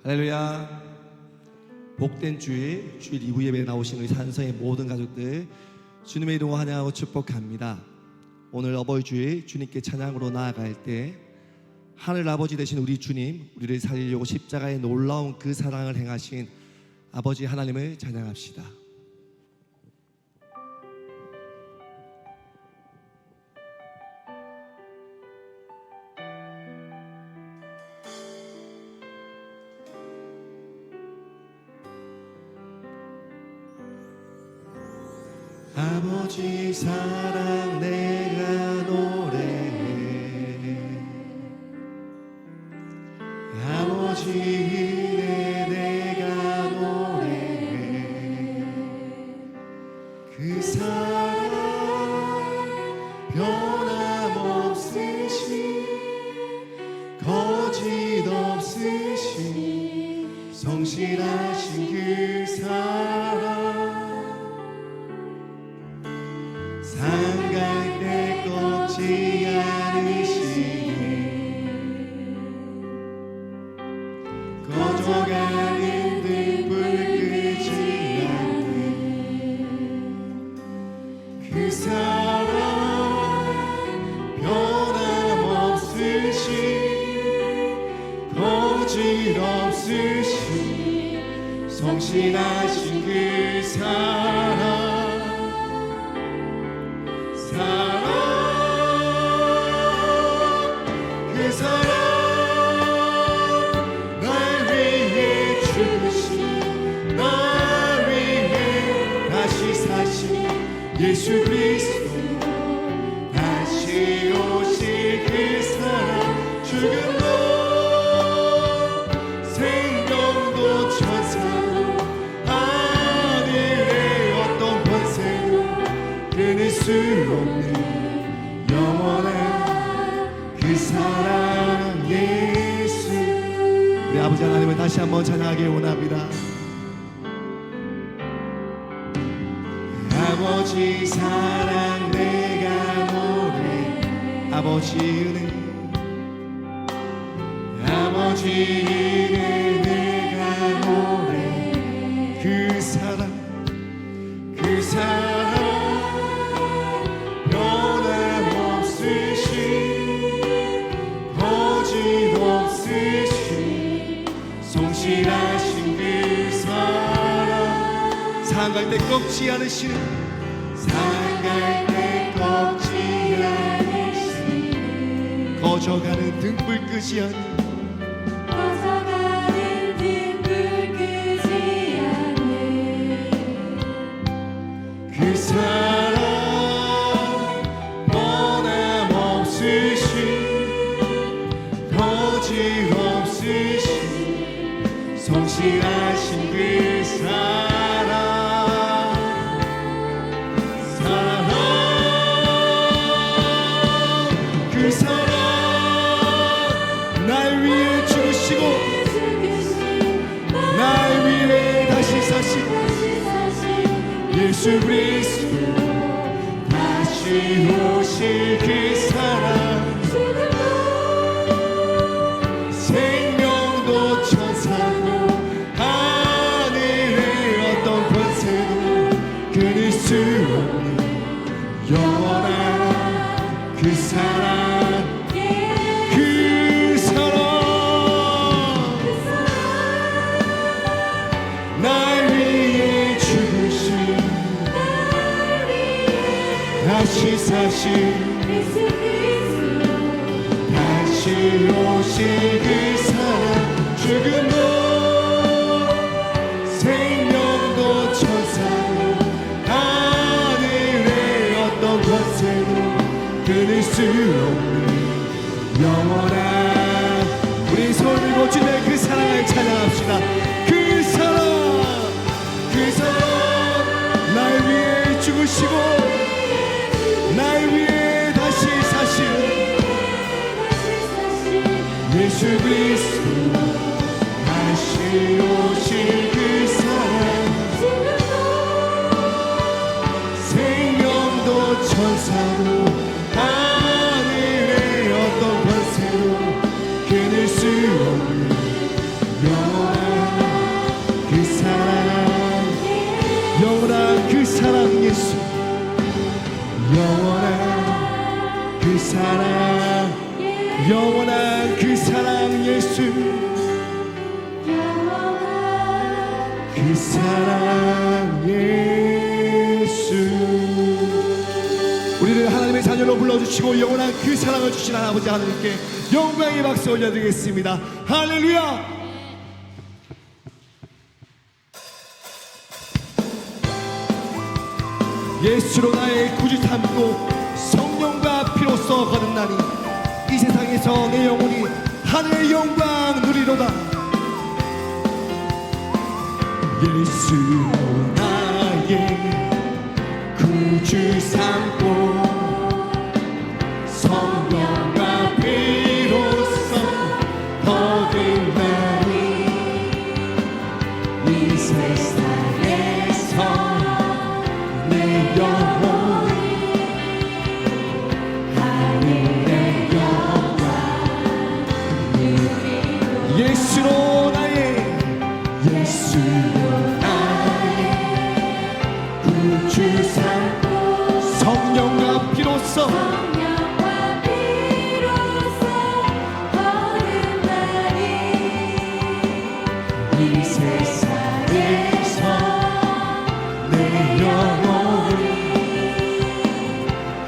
할렐루야. 복된 주일 2부 예배에 나오신 우리 산성의 모든 가족들 주님의 이름으로 환영하고 축복합니다. 오늘 어버이 주일 주님께 찬양으로 나아갈 때 하늘 아버지 되신 우리 주님, 우리를 살리려고 십자가에 놀라운 그 사랑을 행하신 아버지 하나님을 찬양합시다. 아버지 사랑 내가 노래해, 아버지 은혜 내가 노래해. 그 사랑 변함없으신 거짓 없으신 성실하신 그 사랑, 상갈 때 꺾지 않으시네, 꺼져가는 등불 끄지 않네. 그 사랑 변함없으신 거짓 없으신 성실하신 그 사랑, 그 사랑 날 위해 죽으신, 날 위해 다시 사신 예수 그리스도, 다시 오실 그 사랑, 죽음도 생명도 천사도 하늘의 어떤 권세도 끊을 수 없는 영원한 그 사랑 예수. 우리 아버지 하나님을 다시 한번 찬양하기 원합니다. 아버지 사랑 내가 노래, 아버지 은혜, 아버지 은혜 내가 노래. 그 사랑, 그 사랑 성실하신 그 사랑, 상갈 때 꺾지 않으시는, 상갈 때 꺾지 않으시는 거져가는 등불 끄지 않는, 거져가는 등불 끄지 않는 그 사랑 변함없으신 거짓 없으신 성실하신 그 사랑, 사랑, 그 사랑 날 위해 죽으시고 날 위해 다시 사시고 예수 그리스도, 다시 오실 그 사랑, 생명도 천사도 하늘의 어떤 권세도 끊을 수 없는 영원한 그 사랑, 그 사랑 날 위해 죽으신, 다시 사신 다시 오실 그 사랑, 죽음도 생명도 천사도 하늘의 어떤 권세도 끊을 수 없는 영원한, 우리 손을 들고 주님의 그 사랑을 찬양합시다. 그 사랑, 그 사랑 날 위해 죽으시고 날 위해 다시 사시는 예수 그리스도, 다시 오실 그 사랑, 생명도 천사도 하늘의 어떤 권세도 끊을 수 없는 영원 영원한 그 사랑 예수, 그 사랑 예수. 우리를 하나님의 자녀로 불러주시고 영원한 그 사랑을 주신 아버지 하나님께 영광의 박수 올려드리겠습니다. 할렐루야. 예수로 나의 구주 삼고 성령과 피로써 거듭나니 이 세상에서 내 영혼이 하늘의 영광 누리로다. 예수로 나의 구주 삼고 성령과 피로써 거듭나니 이 세상에서 내 영혼이 하늘의 영광 누리로다. 예수로 나의 구주 삼고 성령과 피로써 거듭나니 이 세상에서 내 영혼이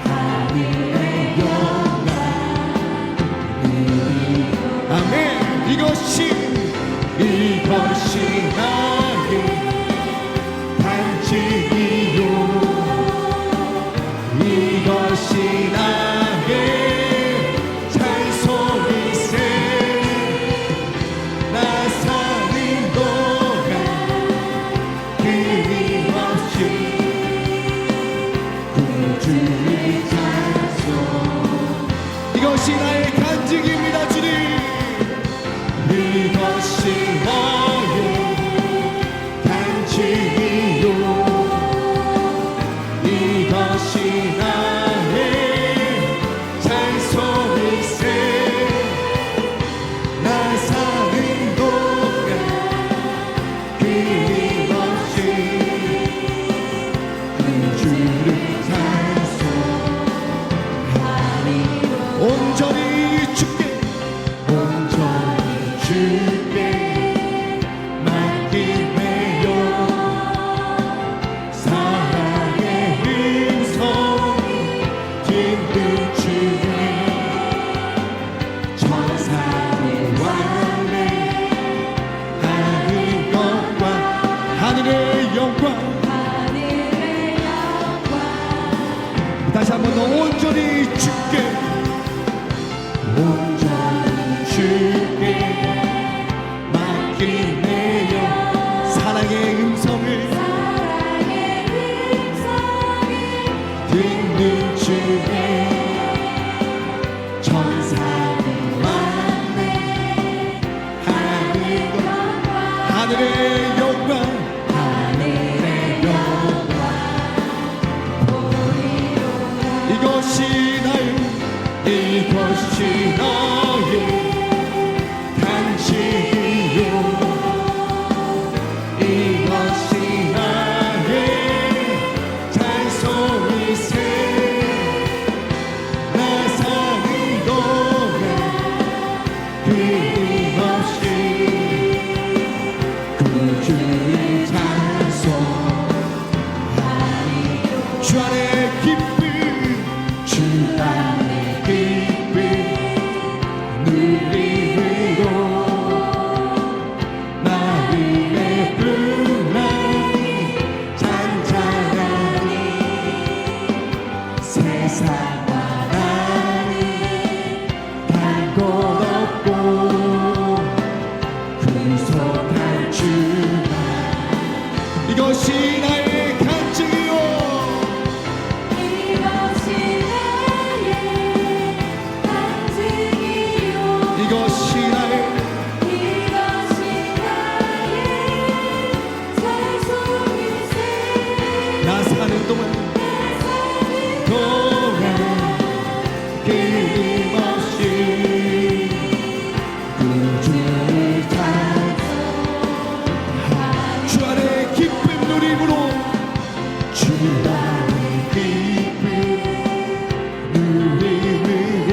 하늘의 영광 누리로다. 아멘. 이것이 나의 반증이요, 이것이 나의 찬송이세. 나 사는 동안 끊임없이 구주의 찬송. 이것이 나의 간증입니다. 주님, 이것이 나의 간증이요, 이것이 나의 찬송일세. 나 사는 동안 끊임없이 구주를 찬송하리로다. 온전히 주께 맡기매요. 사랑의 음성이 듣는 주에 천사의 왕래 하는 것과 하늘의 영광. 다시 한번 더 온전히 주께, 온전히 주께 맡기매요. 사랑의 음성을 듣는 주에 천사들 왕래 하는 것. 하늘의 영광, 하늘의 영광 보리로다. 이것이 나의 간증이요, 이것이 나의 찬송이세. 나 사는 동안 끊임없이 구주의 찬송하리로다. 주 안에 기쁨, 주 안에 기쁨 누리리로 마음의 불만이 잔잔하니 세상과 나는 갈 곳 없고 구속할 주만. 이것이 나의 간증이요, 이것이 나의 나 사는 동안 끊임없이 구주를 찬송하리. 주 안에 기쁨 누림으로, 주 안에 기쁨 누림으로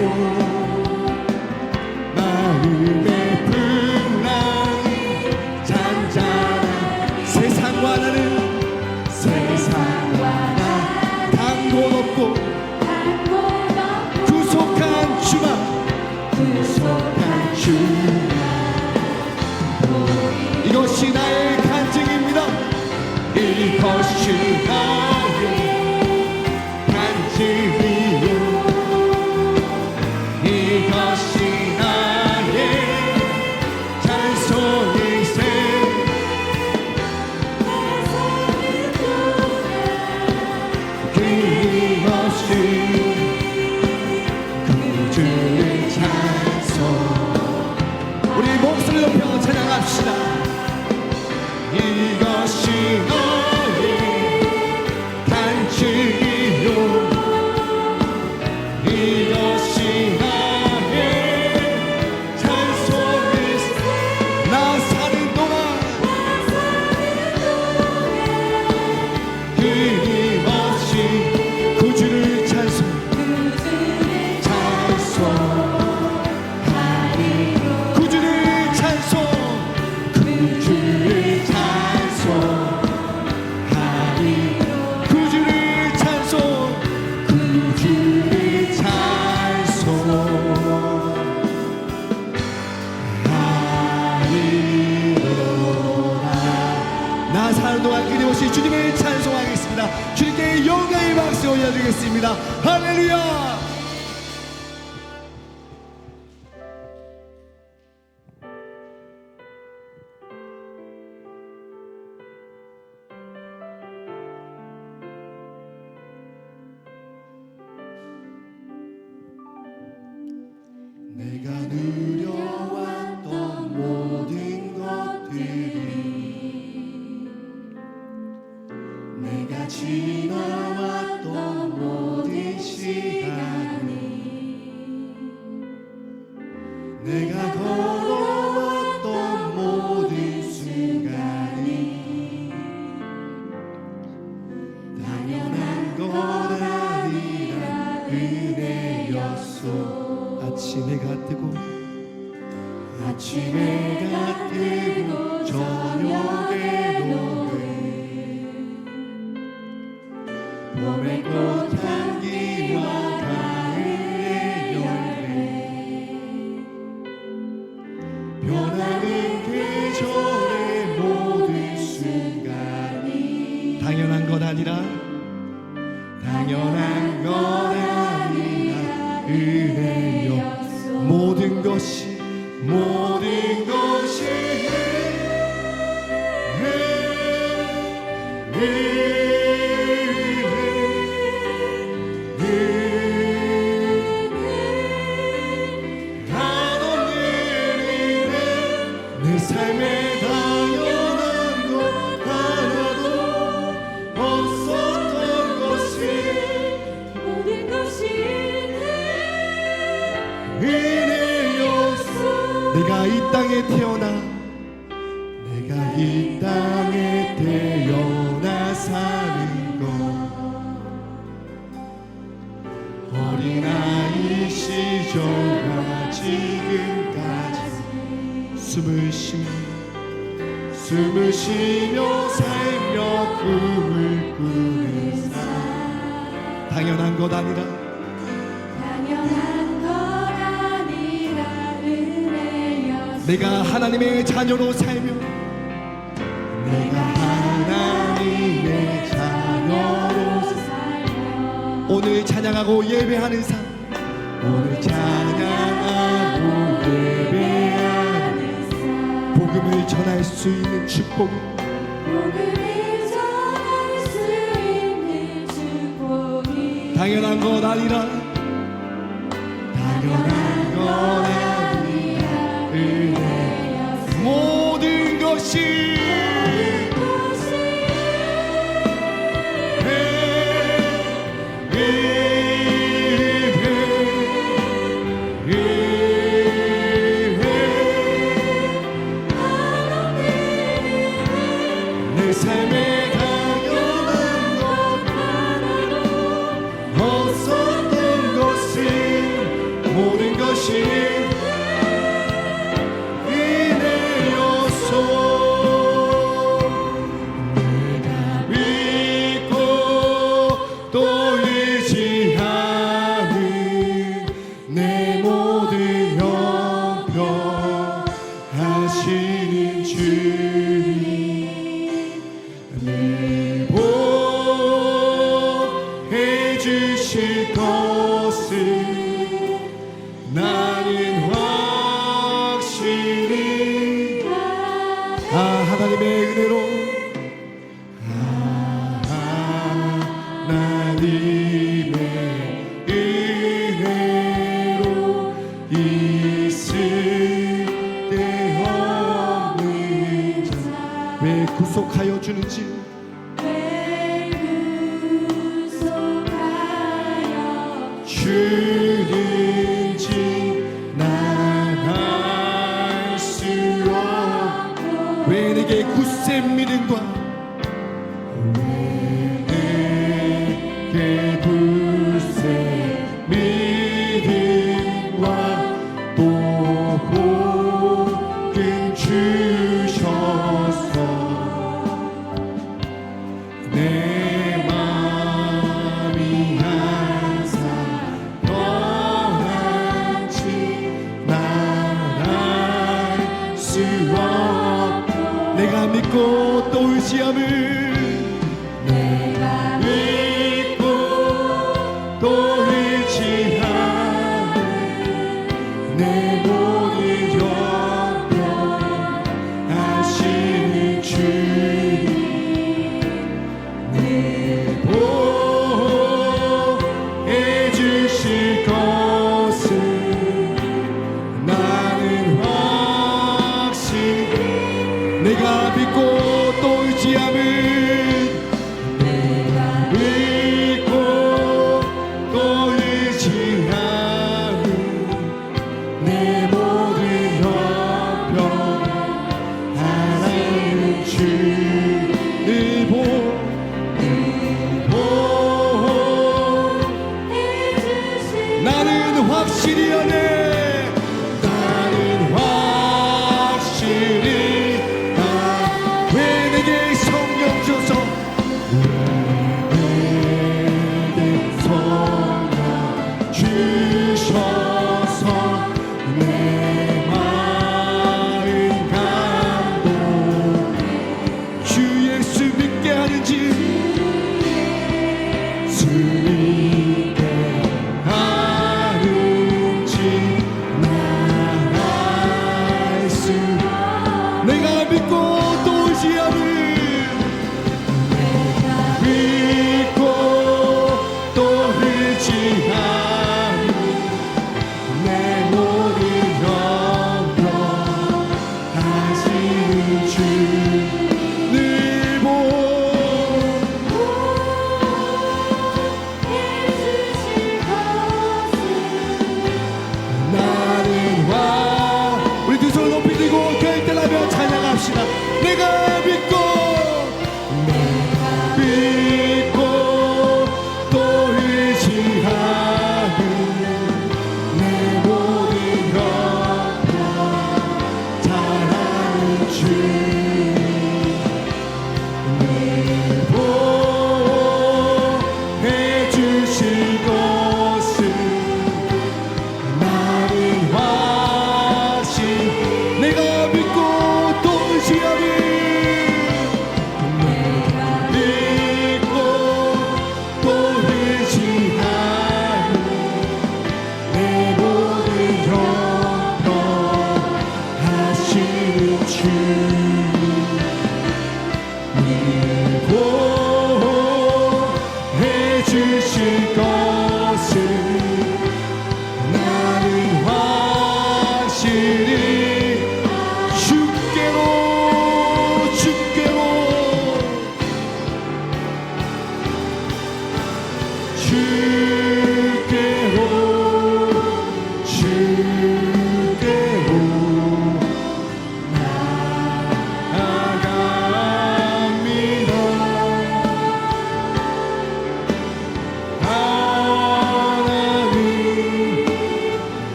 마음의 풍랑이 잔잔한 세상과 나는 강도 높고 구속한 주만 이것이 나의 간증입니다. 이것이 나의 간증이요 이것이 나의 찬송일세 그것이 구주의 찬송 우리 목소리 높여 찬양합시다. 이것이 너의 간증이요 이것이 나의 찬송일세 나 사는 동안 끊임없이 구주를 구주를 나 사는 동안 끊임없이 주님을 찬송하겠습니다. 주님께 영광의 박수 올려드리겠습니다. 할렐루야. 내가 누려왔던 모든 것들이 내가 지나왔던 모든 시간이 내가 걸어왔던 모든 순간이 당연한 건 아니라 은혜였소. 아침에 가뜨고 저녁에 노을 봄의 꽃향기와 가을의 열매 변하는 계절의 모든 순간이 당연한 건 아니라 은혜여 모든 것이 내 삶에 당연한 것 하나도 없었던 것이 모든 것이 은혜였소. 내가 이 땅에 태어나 사는 것 어린아이 시절과 지금까지 숨을 쉬며 살며 꿈을 꾸는 삶 당연한 것 아니라 은혜였소. 내가 하나님의 자녀로 살며 오늘 찬양하고 예배하는 삶 복음을 전할 수 있는 축복 당연한 것 아니라 은혜였소. 모든 것이 내 삶에 당연한 것 하나도 없었던 하시는 주님 늘 보해 주실 것을 나는 확실히 하나님의 은혜로 하나님의 은혜로 있을 데 없는 자 왜 구속하여 주는지 왜 구속하여 주는지 난 알 수 없고 왜 내게 굳센 믿음과 왜 내게 굳센 믿음과 또 복음 주셔서 내 마음이 항상 떠나지 난 알 수 없고 내가 믿고 또 의지함을 내가 믿고 또 의지함을 내 모든 영병 하시는 주님 늘 보해 주실 것을 나는 확실히 내가 믿고 또 의지함을 믿고 또 의지함을 내 모든 형편 하나님 주를 해주실 나는 확실히 하네 나는 확실히 왜 내게 성령 줘서 내게 성령 주셔서 내 마음 감동 주 예수 믿게 하는지 주 믿게 하는지 난 알 수 내가 믿고 또 의지함을 믿고 또 의지함을 내 모든 영광 하시는 주늘 해주실 것을 나는 우리 두 손을 높이 들고 결단하며 찬양합시다. 내가 믿고 또 의지하는 내 모든 영광 잘하는 주님 늘 보해 주실 것을 나는 확실히 내가 믿고 또 의지하는 믿고 또 의지하는 내 모든 형편 하시는 주님 보해 주실 것을 나는 확실히 주께로 주께로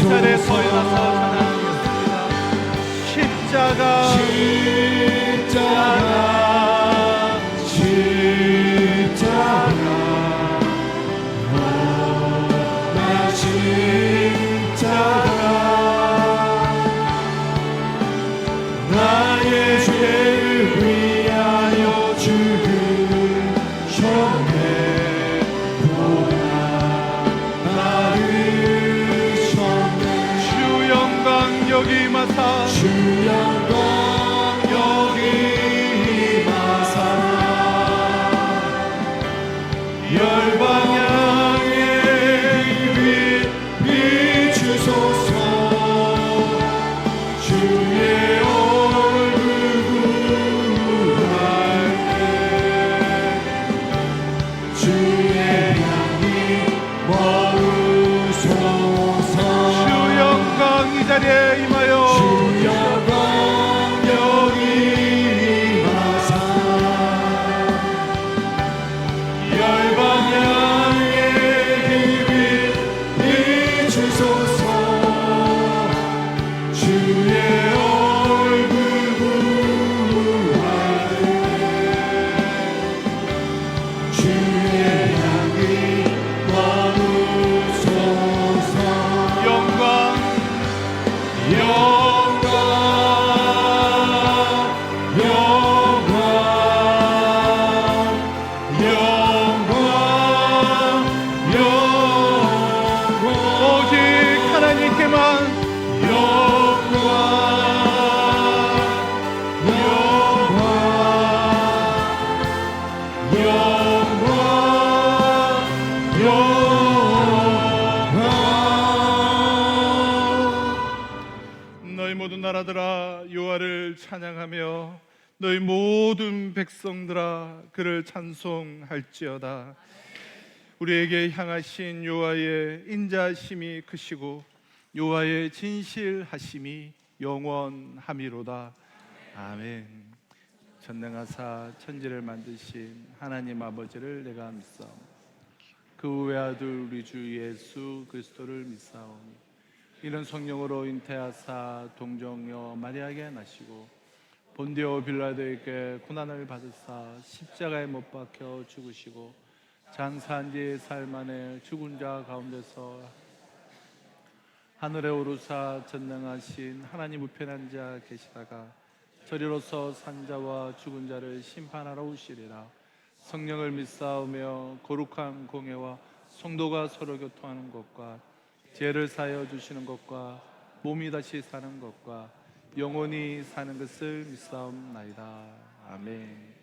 자리에 서 일어나서 찬양하겠습니다. 십자가 나의 죄를 위하여 죽으셨네. 나를 셨네. 주 영광 여기 임하사 주 영광 여기 임하사 열방향에 빛 비추소서. 주의 얼굴 구할 때 주의 향기 머무소서. 주 영광 이 자리에 임하여 주 영광 여기 임하사 열방향에 빛 비추소서. 주의 얼굴 구할 때 주의 향기 머무소서. 영광 영광 영광 영광 영광 오직 하나님께만 영광 너희 모든 나라들아 여호와를 찬양하며 너희 모든 백성들아 그를 찬송할지어다. 우리에게 향하신 여호와의 인자하심이 크시고 여호와의 진실하심이 영원함이로다. 아멘. 전능하사 천지를 만드신 하나님 아버지를 내가 믿사오니 그 외아들 우리 주 예수 그리스도를 믿사오니 이는 성령으로 잉태하사 동정녀 마리아에게 나시고 본디오 빌라도에게 고난을 받으사 십자가에 못 박혀 죽으시고 장사한 뒤 사흘 만에 죽은 자 가운데서 하늘에 오르사 전능하신 하나님 우편한 자 계시다가 저리로서 산자와 죽은 자를 심판하러 오시리라. 성령을 믿사오며 거룩한 공회와 성도가 서로 교통하는 것과 죄를 사하여 주시는 것과 몸이 다시 사는 것과 영원히 사는 것을 믿사옵나이다. 아멘.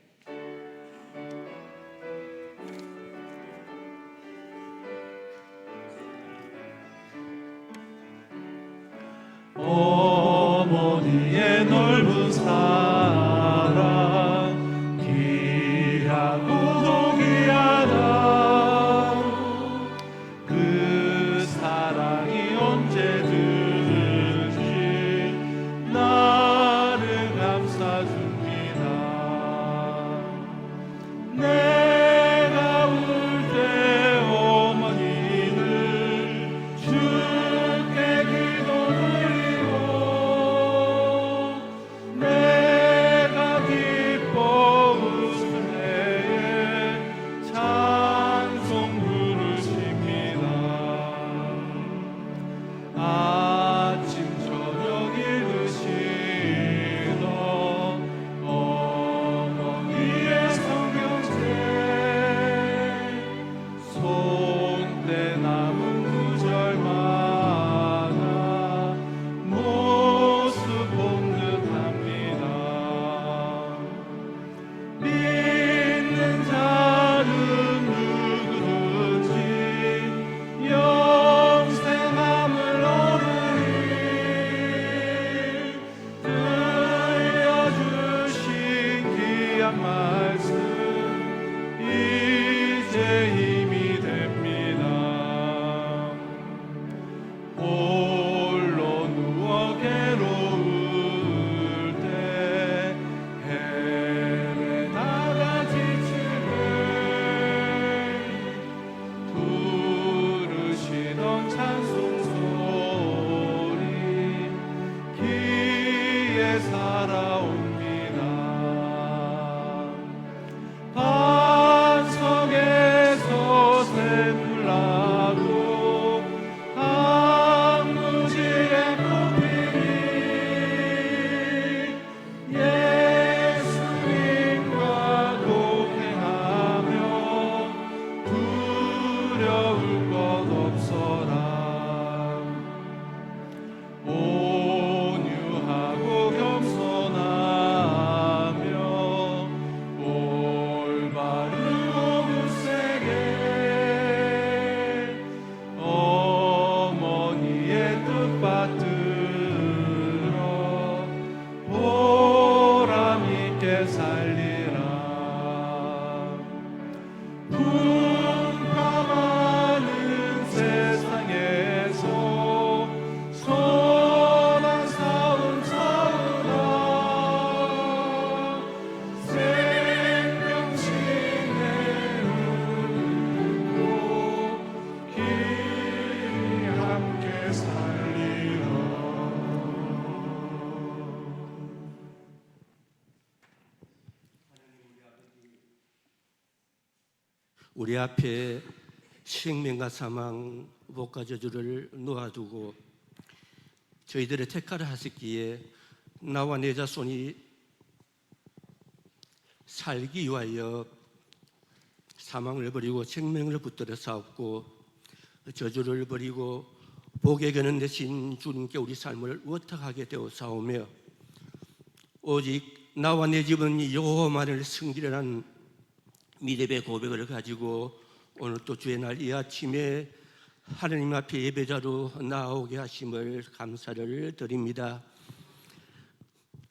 어머니의 넓은 사랑 귀하고 귀하다. 그 사랑이 언제든지 나를 감싸줍니다. 내가 울 때 어머니는 주께 기도 드리고 두려울 것 없어라. 온유하고 겸손하며 올바르고 굳세게 어머니의 뜻 받들어 보람 있게 살리라. 풍파많은 세상에서 선한 싸움 싸우라. 생명신의 은혜로 길이 함께 살리라. 우리 앞에 생명과 사망, 복과 저주를 놓아두고 저희들의 택하를 하셨기에 나와 내 자손이 살기 위하여 사망을 버리고 생명을 붙들어 싸웠고 저주를 버리고 복의 견은 되신 주님께 우리 삶을 워탁하게 되어 싸우며 오직 나와 내 집은 여호와만을 섬기려는 믿음의 고백을 가지고 오늘 또 주의 날 이 아침에 하나님 앞에 예배자로 나오게 하심을 감사를 드립니다.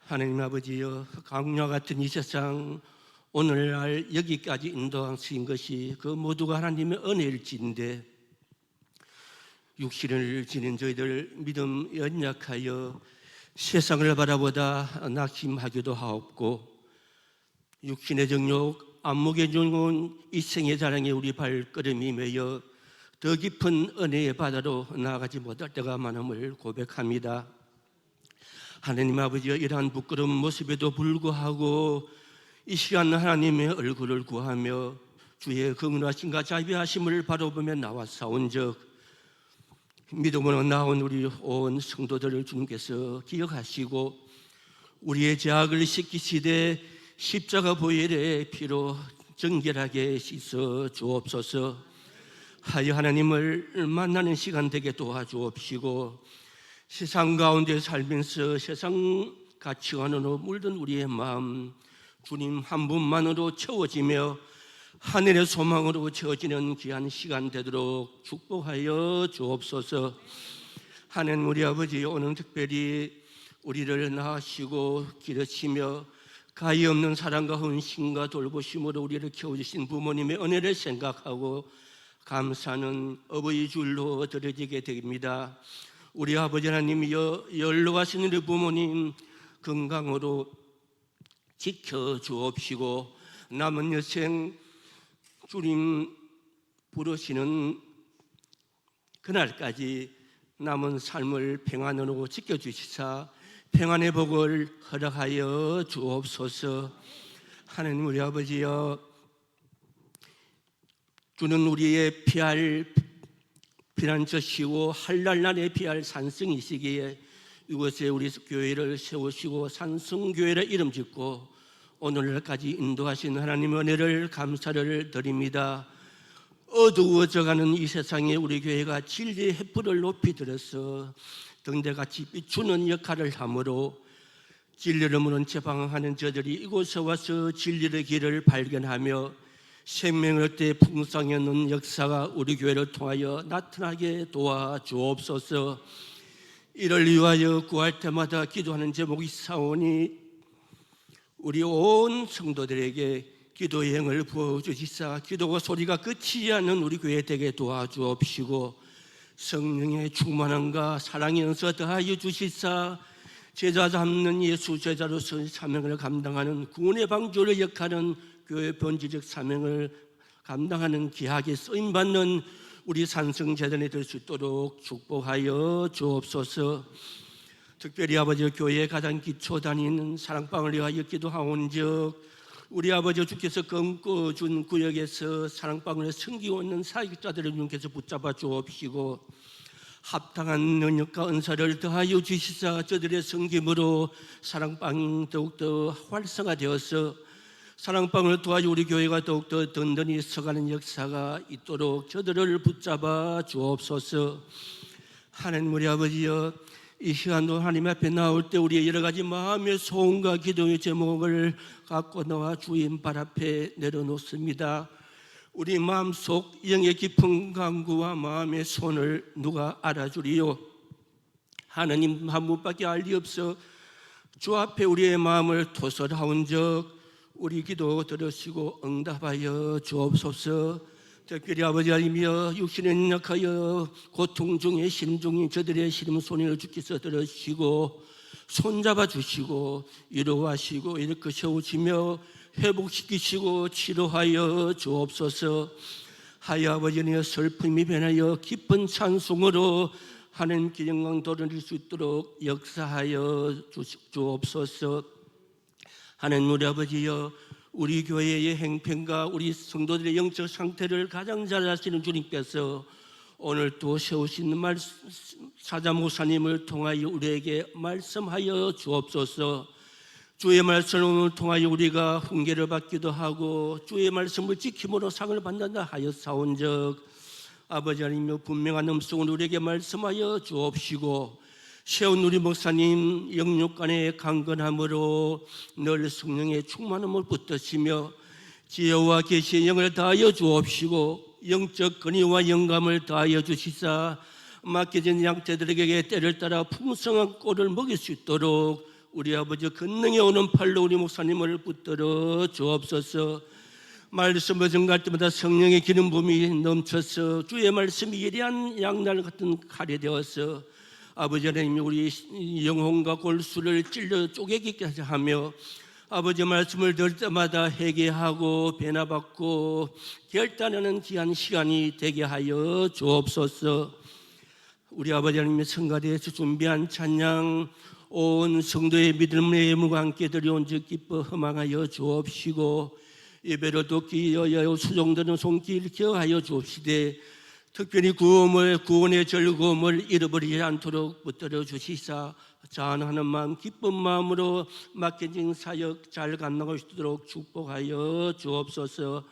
하나님 아버지여, 강류와 같은 이 세상 오늘날 여기까지 인도하신 것이 그 모두가 하나님의 은혜일진데 육신을 지닌 저희들 믿음 연약하여 세상을 바라보다 낙심하기도 하옵고 육신의 정욕 안목의 좋은 이 생의 자랑에 우리 발걸음이 매여 더 깊은 은혜의 바다로 나아가지 못할 때가 많음을 고백합니다. 하나님 아버지여, 이러한 부끄러운 모습에도 불구하고 이 시간 하나님의 얼굴을 구하며 주의 긍휼하심과 자비하심을 바라보며 나와 싸운즉 믿음으로 나온 우리 온 성도들을 주님께서 기억하시고 우리의 죄악을 씻기시되 십자가 보혈의 피로 정결하게 씻어 주옵소서. 하여 하나님을 만나는 시간 되게 도와주옵시고 세상 가운데 살면서 세상 가치관으로 물든 우리의 마음 주님 한 분만으로 채워지며 하늘의 소망으로 채워지는 귀한 시간 되도록 축복하여 주옵소서. 하나님 우리 아버지, 오늘 특별히 우리를 낳으시고 기르시며 가히 없는 사랑과 헌신과 돌보심으로 우리를 키워주신 부모님의 은혜를 생각하고 감사는 어버이 줄로 드려지게 됩니다. 우리 아버지 하나님이여, 연로하신 우리 부모님 건강으로 지켜주옵시고 남은 여생 주님 부르시는 그날까지 남은 삶을 평안으로 지켜주시사 평안의 복을 허락하여 주옵소서. 하나님 우리 아버지여, 주는 우리의 피할 피난처시고 한날날에 피할 산성이시기에 이곳에 우리 교회를 세우시고 산성교회를 이름 짓고 오늘날까지 인도하신 하나님의 은혜를 감사를 드립니다. 어두워져가는 이 세상에 우리 교회가 진리의 햇불을 높이 들어서 등대같이 비추는 역할을 하므로 진리를 모른 채 방황하는 저들이 이곳에 와서 진리의 길을 발견하며 생명을 얻되 풍성히 얻는 역사가 우리 교회를 통하여 나타나게 도와주옵소서. 이를 위하여 구할 때마다 기도하는 제목이 사오니 우리 온 성도들에게 기도의 영을 부어주시사 기도가 소리가 끝이 않는 우리 교회 되게 도와주옵시고 성령의 충만함과 사랑의 은사 더하여 주시사 제자 잡는 예수 제자로서 사명을 감당하는 구원의 방주를 역하는 교회 본질적 사명을 감당하는 귀하게 쓰임받는 우리 산성재단이 될 수 있도록 축복하여 주옵소서. 특별히 아버지 교회에 가장 기초 다니는 사랑방을 위하여 기도하온즉 우리 아버지 주께서 검거준 구역에서 사랑방을 섬기고 있는 사역자들을 주께서 붙잡아 주옵시고 합당한 능력과 은사를 더하여 주시사 저들의 섬김으로 사랑방이 더욱더 활성화되어서 사랑방을 도와주 우리 교회가 더욱더 든든히 서가는 역사가 있도록 저들을 붙잡아 주옵소서. 하나님 우리 아버지여, 이 시간도 하나님 앞에 나올 때 우리의 여러 가지 마음의 소원과 기도의 제목을 갖고 나와 주님 발 앞에 내려놓습니다. 우리 마음속 영의 깊은 간구와 마음의 소원을 누가 알아주리요? 하나님 한 분밖에 알 리 없어 주 앞에 우리의 마음을 토설하온 적 우리 기도 들으시고 응답하여 주옵소서. 특별히 아버지 하나님이여, 육신에 능력하여 고통 중에 시름 중인 저들의 시름 소리를 주께서 들으시고 손잡아 주시고 위로하시고 이렇게 세우시며 회복시키시고 치료하여 주옵소서. 하여 아버지 하나님 슬픔이 변하여 기쁜 찬송으로 하나님께 영광 돌릴 수 있도록 역사하여 주옵소서. 하나님 우리 아버지여, 우리 교회의 행편과 우리 성도들의 영적 상태를 가장 잘 아시는 주님께서 오늘 또 세우신 사자 목사님을 통하여 우리에게 말씀하여 주옵소서. 주의 말씀을 통하여 우리가 훈계를 받기도 하고 주의 말씀을 지킴으로 상을 받는다 하였사온즉 아버지 하나님 분명한 음성을 우리에게 말씀하여 주옵시고 세운 우리 목사님 영육간의 강건함으로 늘 성령의 충만함을 붙드시며 지혜와 계시의 영을 다하여 주옵시고 영적 권위와 영감을 다하여 주시사 맡겨진 양떼들에게 때를 따라 풍성한 꼴을 먹일 수 있도록 우리 아버지 권능에 오는 팔로 우리 목사님을 붙들어 주옵소서. 말씀을 전갈 때마다 성령의 기름 부음이 넘쳐서 주의 말씀이 예리한 양날 같은 칼이 되어서 아버지 하나님 우리 영혼과 골수를 찔러 쪼개기게 하며 아버지 말씀을 들을 때마다 회개하고 변화받고 결단하는 귀한 시간이 되게 하여 주옵소서. 우리 아버지 하나님의 성가대에서 준비한 찬양 온 성도의 믿음의 예물과 함께 드려온 즉 기뻐 허망하여 주옵시고 예배로도 기여하여 수종되는 손길 기여하여 주옵시되 특별히 구원의 즐거움을 잃어버리지 않도록 붙들어 주시사 자원하는 마음 기쁜 마음으로 맡겨진 사역 잘 감당할 수 있도록 축복하여 주옵소서.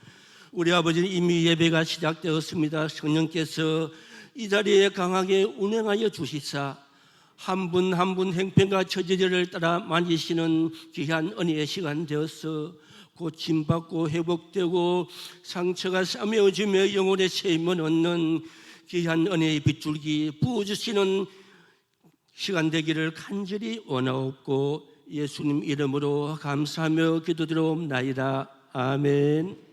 우리 아버지는 이미 예배가 시작되었습니다. 성령께서 이 자리에 강하게 운행하여 주시사 한 분 한 분 행편과 처지를 따라 만지시는 귀한 은혜의 시간 되어서 고침받고 회복되고 상처가 싸매어지며 영혼의 셈을 얻는 귀한 은혜의 빗줄기 부어주시는 시간 되기를 간절히 원하옵고 예수님 이름으로 감사하며 기도드리옵나이다. 아멘.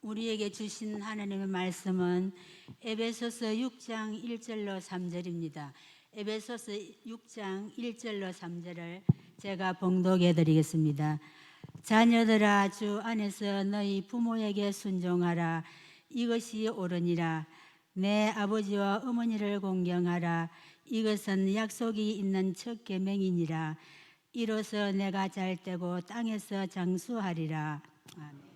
우리에게 주신 하나님의 말씀은 에베소서 6장 1절로 3절입니다. 에베소서 6장 1절로 3절을 제가 봉독해 드리겠습니다. 자녀들아 주 안에서 너희 부모에게 순종하라. 이것이 옳으니라. 내 아버지와 어머니를 공경하라. 이것은 약속이 있는 첫 계명이니라. 이로써 내가 잘 되고 땅에서 장수하리라. 아멘.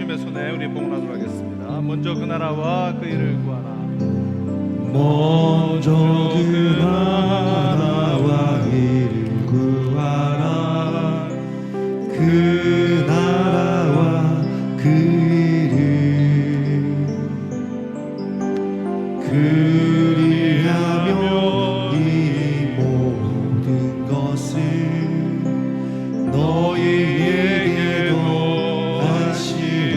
주님의 손에 우리 봉헌하도록 하겠습니다. 먼저 그 나라와 그 일을 구하라. 먼저 그 나라와 이를 구하라. 그 나라와 그 일을 그리하며 이 모든 것을 너희에게도 하시리라.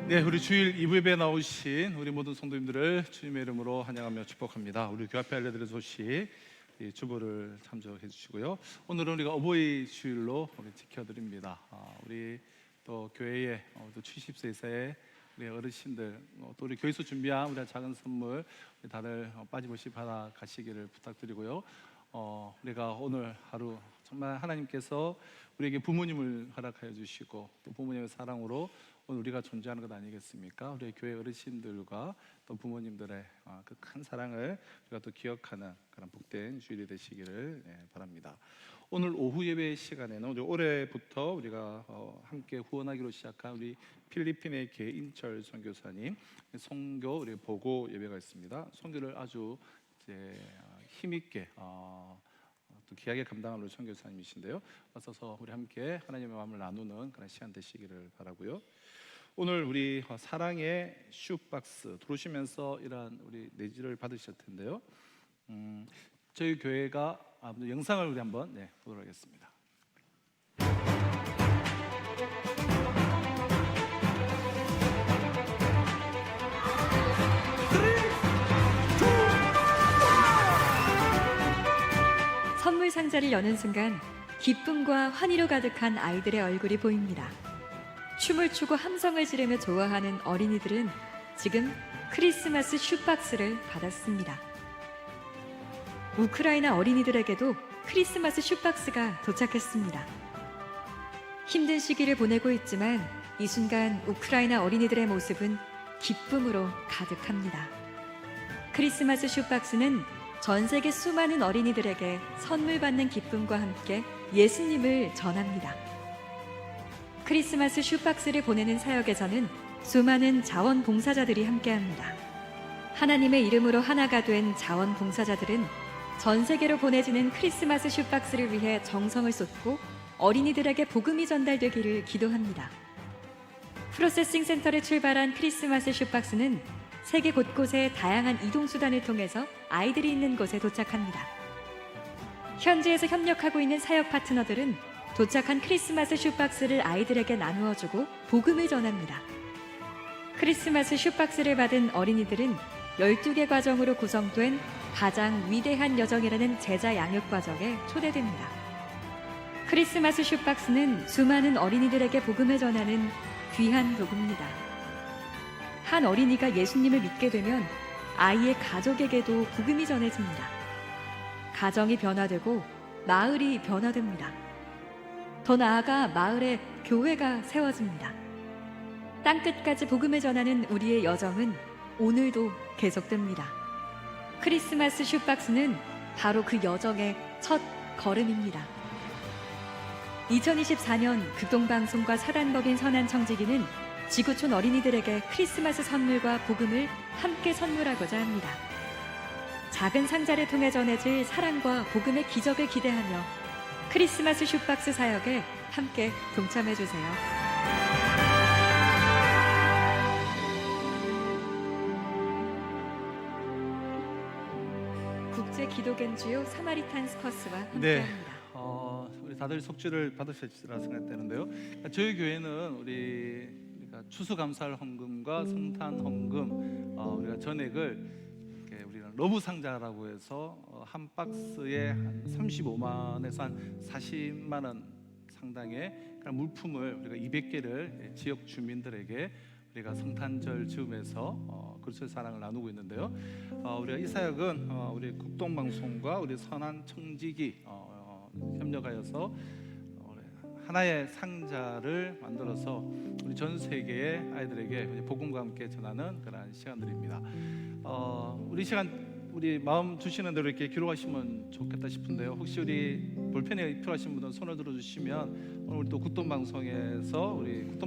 네, 우리 주일 2부 예배에 나오신 우리 모든 성도님들을 주님의 이름으로 환영하며 축복합니다. 우리 교회 앞에 알려드릴 소식, 이 주보를 참조해 주시고요. 오늘은 우리가 어버이 주일로 우리 지켜드립니다. 우리 또 교회에 또 70세 이상의 우리 어르신들, 또 우리 교회에서 준비한 우리 작은 선물 다들 빠짐없이 받아가시기를 부탁드리고요. 우리가 오늘 하루 정말 하나님께서 우리에게 부모님을 허락하여 주시고 또 부모님의 사랑으로 오늘 우리가 존재하는 것 아니겠습니까? 우리 교회 어르신들과 또 부모님들의 그 큰 사랑을 우리가 또 기억하는 그런 복된 주일이 되시기를 바랍니다. 오늘 오후 예배 시간에는 우리 올해부터 우리가 함께 후원하기로 시작한 우리 필리핀의 개인철 선교사님 선교 우리 보고 예배가 있습니다. 선교를 아주 이제 힘있게 또 귀하게 감당하는 우리 선교사님이신데요. 와서 우리 함께 하나님의 마음을 나누는 그런 시간 되시기를 바라고요. 오늘 우리 사랑의 슈박스 들어오시면서 이러한 우리 내지를 받으실 텐데요. 저희 교회가 영상을 우리 한번 보도록 하겠습니다. 선물 상자를 여는 순간 기쁨과 환희로 가득한 아이들의 얼굴이 보입니다. 춤을 추고 함성을 지르며 좋아하는 어린이들은 지금 크리스마스 슈박스를 받았습니다. 우크라이나 어린이들에게도 크리스마스 슈박스가 도착했습니다. 힘든 시기를 보내고 있지만 이 순간 우크라이나 어린이들의 모습은 기쁨으로 가득합니다. 크리스마스 슈박스는 전 세계 수많은 어린이들에게 선물 받는 기쁨과 함께 예수님을 전합니다. 크리스마스 슈박스를 보내는 사역에서는 수많은 자원봉사자들이 함께합니다. 하나님의 이름으로 하나가 된 자원봉사자들은 전 세계로 보내지는 크리스마스 슈박스를 위해 정성을 쏟고 어린이들에게 복음이 전달되기를 기도합니다. 프로세싱 센터를 출발한 크리스마스 슈박스는 세계 곳곳의 다양한 이동수단을 통해서 아이들이 있는 곳에 도착합니다. 현지에서 협력하고 있는 사역 파트너들은 도착한 크리스마스 슈박스를 아이들에게 나누어주고 복음을 전합니다. 크리스마스 슈박스를 받은 어린이들은 12개 과정으로 구성된 가장 위대한 여정이라는 제자 양육 과정에 초대됩니다. 크리스마스 슈박스는 수많은 어린이들에게 복음을 전하는 귀한 도구입니다. 한 어린이가 예수님을 믿게 되면 아이의 가족에게도 복음이 전해집니다. 가정이 변화되고 마을이 변화됩니다. 더 나아가 마을에 교회가 세워집니다. 땅끝까지 복음을 전하는 우리의 여정은 오늘도 계속됩니다. 크리스마스 슈박스는 바로 그 여정의 첫 걸음입니다. 2024년 극동방송과 사단법인 선한청지기는 지구촌 어린이들에게 크리스마스 선물과 복음을 함께 선물하고자 합니다. 작은 상자를 통해 전해질 사랑과 복음의 기적을 기대하며 크리스마스 슈박스 사역에 함께 동참해 주세요. 국제 기독 NGO 사마리탄스 커스와 함께합니다. 우리 다들 속죄를 받으셨으리라 생각되는데요. 저희 교회는 우리가 추수감사할 헌금과 성탄 헌금 우리가 전액을 우리는 러브 상자라고 해서 한 박스에 한 35만에서 한 40만 원 상당의 그런 물품을 우리가 200개를 지역 주민들에게 우리가 성탄절 즈음에서 그리스도의 사랑을 나누고 있는데요. 우리가 이 사역은 우리 국동방송과 우리 선한청지기 협력하여서 하나의 상자를 만들어서 우리 전 세계의 아이들에게 복음과 함께 전하는 그런 시간들입니다. 우리 시간 우리 마음 주시는 대로 이렇게 기록하시면 좋겠다 싶은데요. 혹시 우리 볼펜이 필요하신 분은 손을 들어주시면 오늘 또 국동방송에서 우리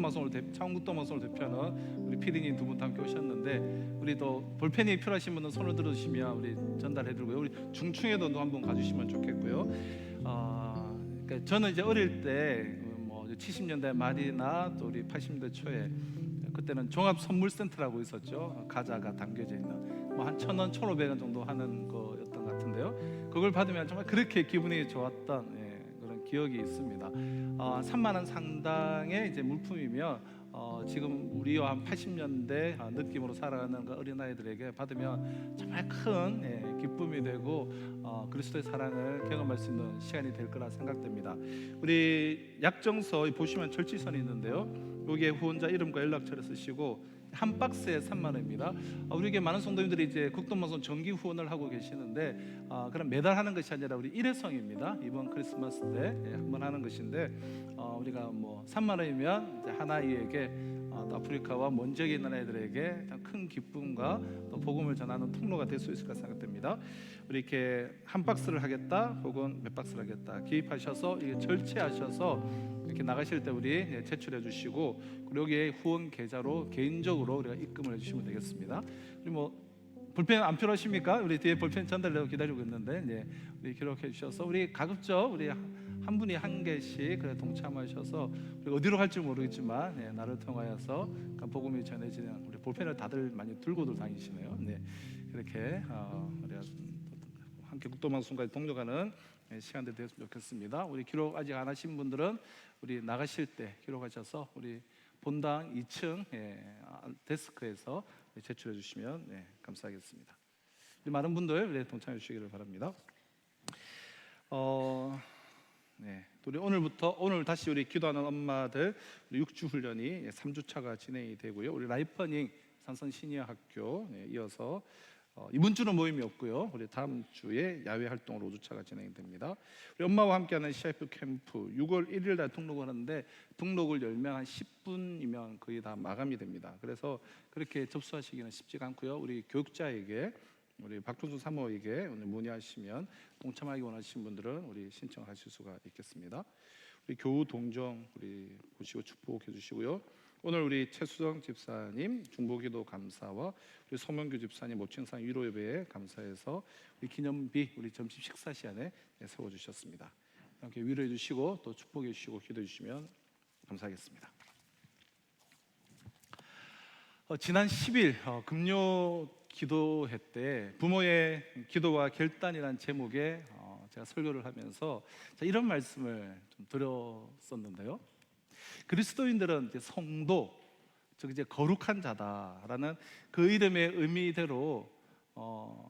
창원국동방송을 대표하는 우리 PD님 두 분 함께 오셨는데 우리 또 볼펜이 필요하신 분은 손을 들어주시면 우리 전달해드리고요. 우리 중충에도 한 분 가주시면 좋겠고요. 그러니까 저는 이제 어릴 때 뭐 70년대 말이나 또 우리 80년대 초에 그때는 종합 선물센터라고 있었죠. 과자가 담겨져 있는 뭐 한 1,000원, 1,500원 정도 하는 거였던 것 같은데요. 그걸 받으면 정말 그렇게 기분이 좋았던 그런 기억이 있습니다. 3만 원 상당의 이제 물품이며 지금 우리와 한 80년대 느낌으로 살아가는 그 어린아이들에게 받으면 정말 큰 기쁨이 되고 그리스도의 사랑을 경험할 수 있는 시간이 될 거라 생각됩니다. 우리 약정서 보시면 절지선이 있는데요. 여기에 후원자 이름과 연락처를 쓰시고 한 박스에 3만 원입니다. 우리에게 많은 성도님들이 이제 국동방송 정기 후원을 하고 계시는데 그럼 매달 하는 것이 아니라 우리 일회성입니다. 이번 크리스마스 때 한번 하는 것인데 우리가 뭐 3만 원이면 이제 한 아이에게 아프리카와 먼 지역에 있는 아이들에게 큰 기쁨과 또 복음을 전하는 통로가 될 수 있을 까 생각됩니다. 우리 이렇게 한 박스를 하겠다 혹은 몇 박스를 하겠다 기입하셔서 이게 절체하셔서 이렇게 나가실 때 우리 제출해 주시고 그리고 여기에 후원 계좌로 개인적으로 우리가 입금을 해주시면 되겠습니다. 우리 뭐 볼펜 안 필요하십니까? 우리 뒤에 볼펜 전달되고 기다리고 있는데 우리 기록해 주셔서 우리 가급적 우리 한 분이 한 개씩 동참하셔서 우리 어디로 갈지 모르겠지만 나를 통하여서 복음이 전해지는 우리 볼펜을 다들 많이 들고도 다니시네요. 이렇게 우리가 함께 국도방송까지 동력하는 시간들이 되었으면 좋겠습니다. 우리 기록 아직 안 하신 분들은 우리 나가실 때 기록하셔서 우리 본당 2층 데스크에서 제출해 주시면 감사하겠습니다. 우리 많은 분들 동참해 주시기를 바랍니다. 우리 오늘 다시 우리 기도하는 엄마들 우리 6주 훈련이 3주차가 진행이 되고요. 우리 라이퍼닝 산선 시니어 학교 이어서 이번 주는 모임이 없고요. 우리 다음 주에 야외 활동으로 5주차가 진행됩니다. 우리 엄마와 함께하는 CIF 캠프 6월 1일 날 등록을 하는데 등록을 열면 한 10분이면 거의 다 마감이 됩니다. 그래서 그렇게 접수하시기는 쉽지가 않고요. 우리 교육자에게 우리 박종수 사모에게 오늘 문의하시면 동참하기 원하시는 분들은 우리 신청하실 수가 있겠습니다. 우리 교우 동정 우리 보시고 축복해 주시고요. 오늘 우리 최수정 집사님 중보기도 감사와 우리 소명규 집사님 모친상 위로 예배에 감사해서 우리 기념비 우리 점심 식사 시간에 세워 주셨습니다. 이렇게 위로해 주시고 또 축복해 주시고 기도해 주시면 감사하겠습니다. 지난 10일 금요 기도회 때 부모의 기도와 결단이라는 제목의 제가 설교를 하면서 이런 말씀을 좀 드렸었는데요. 그리스도인들은 이제 성도, 즉 이제 거룩한 자다라는 그 이름의 의미대로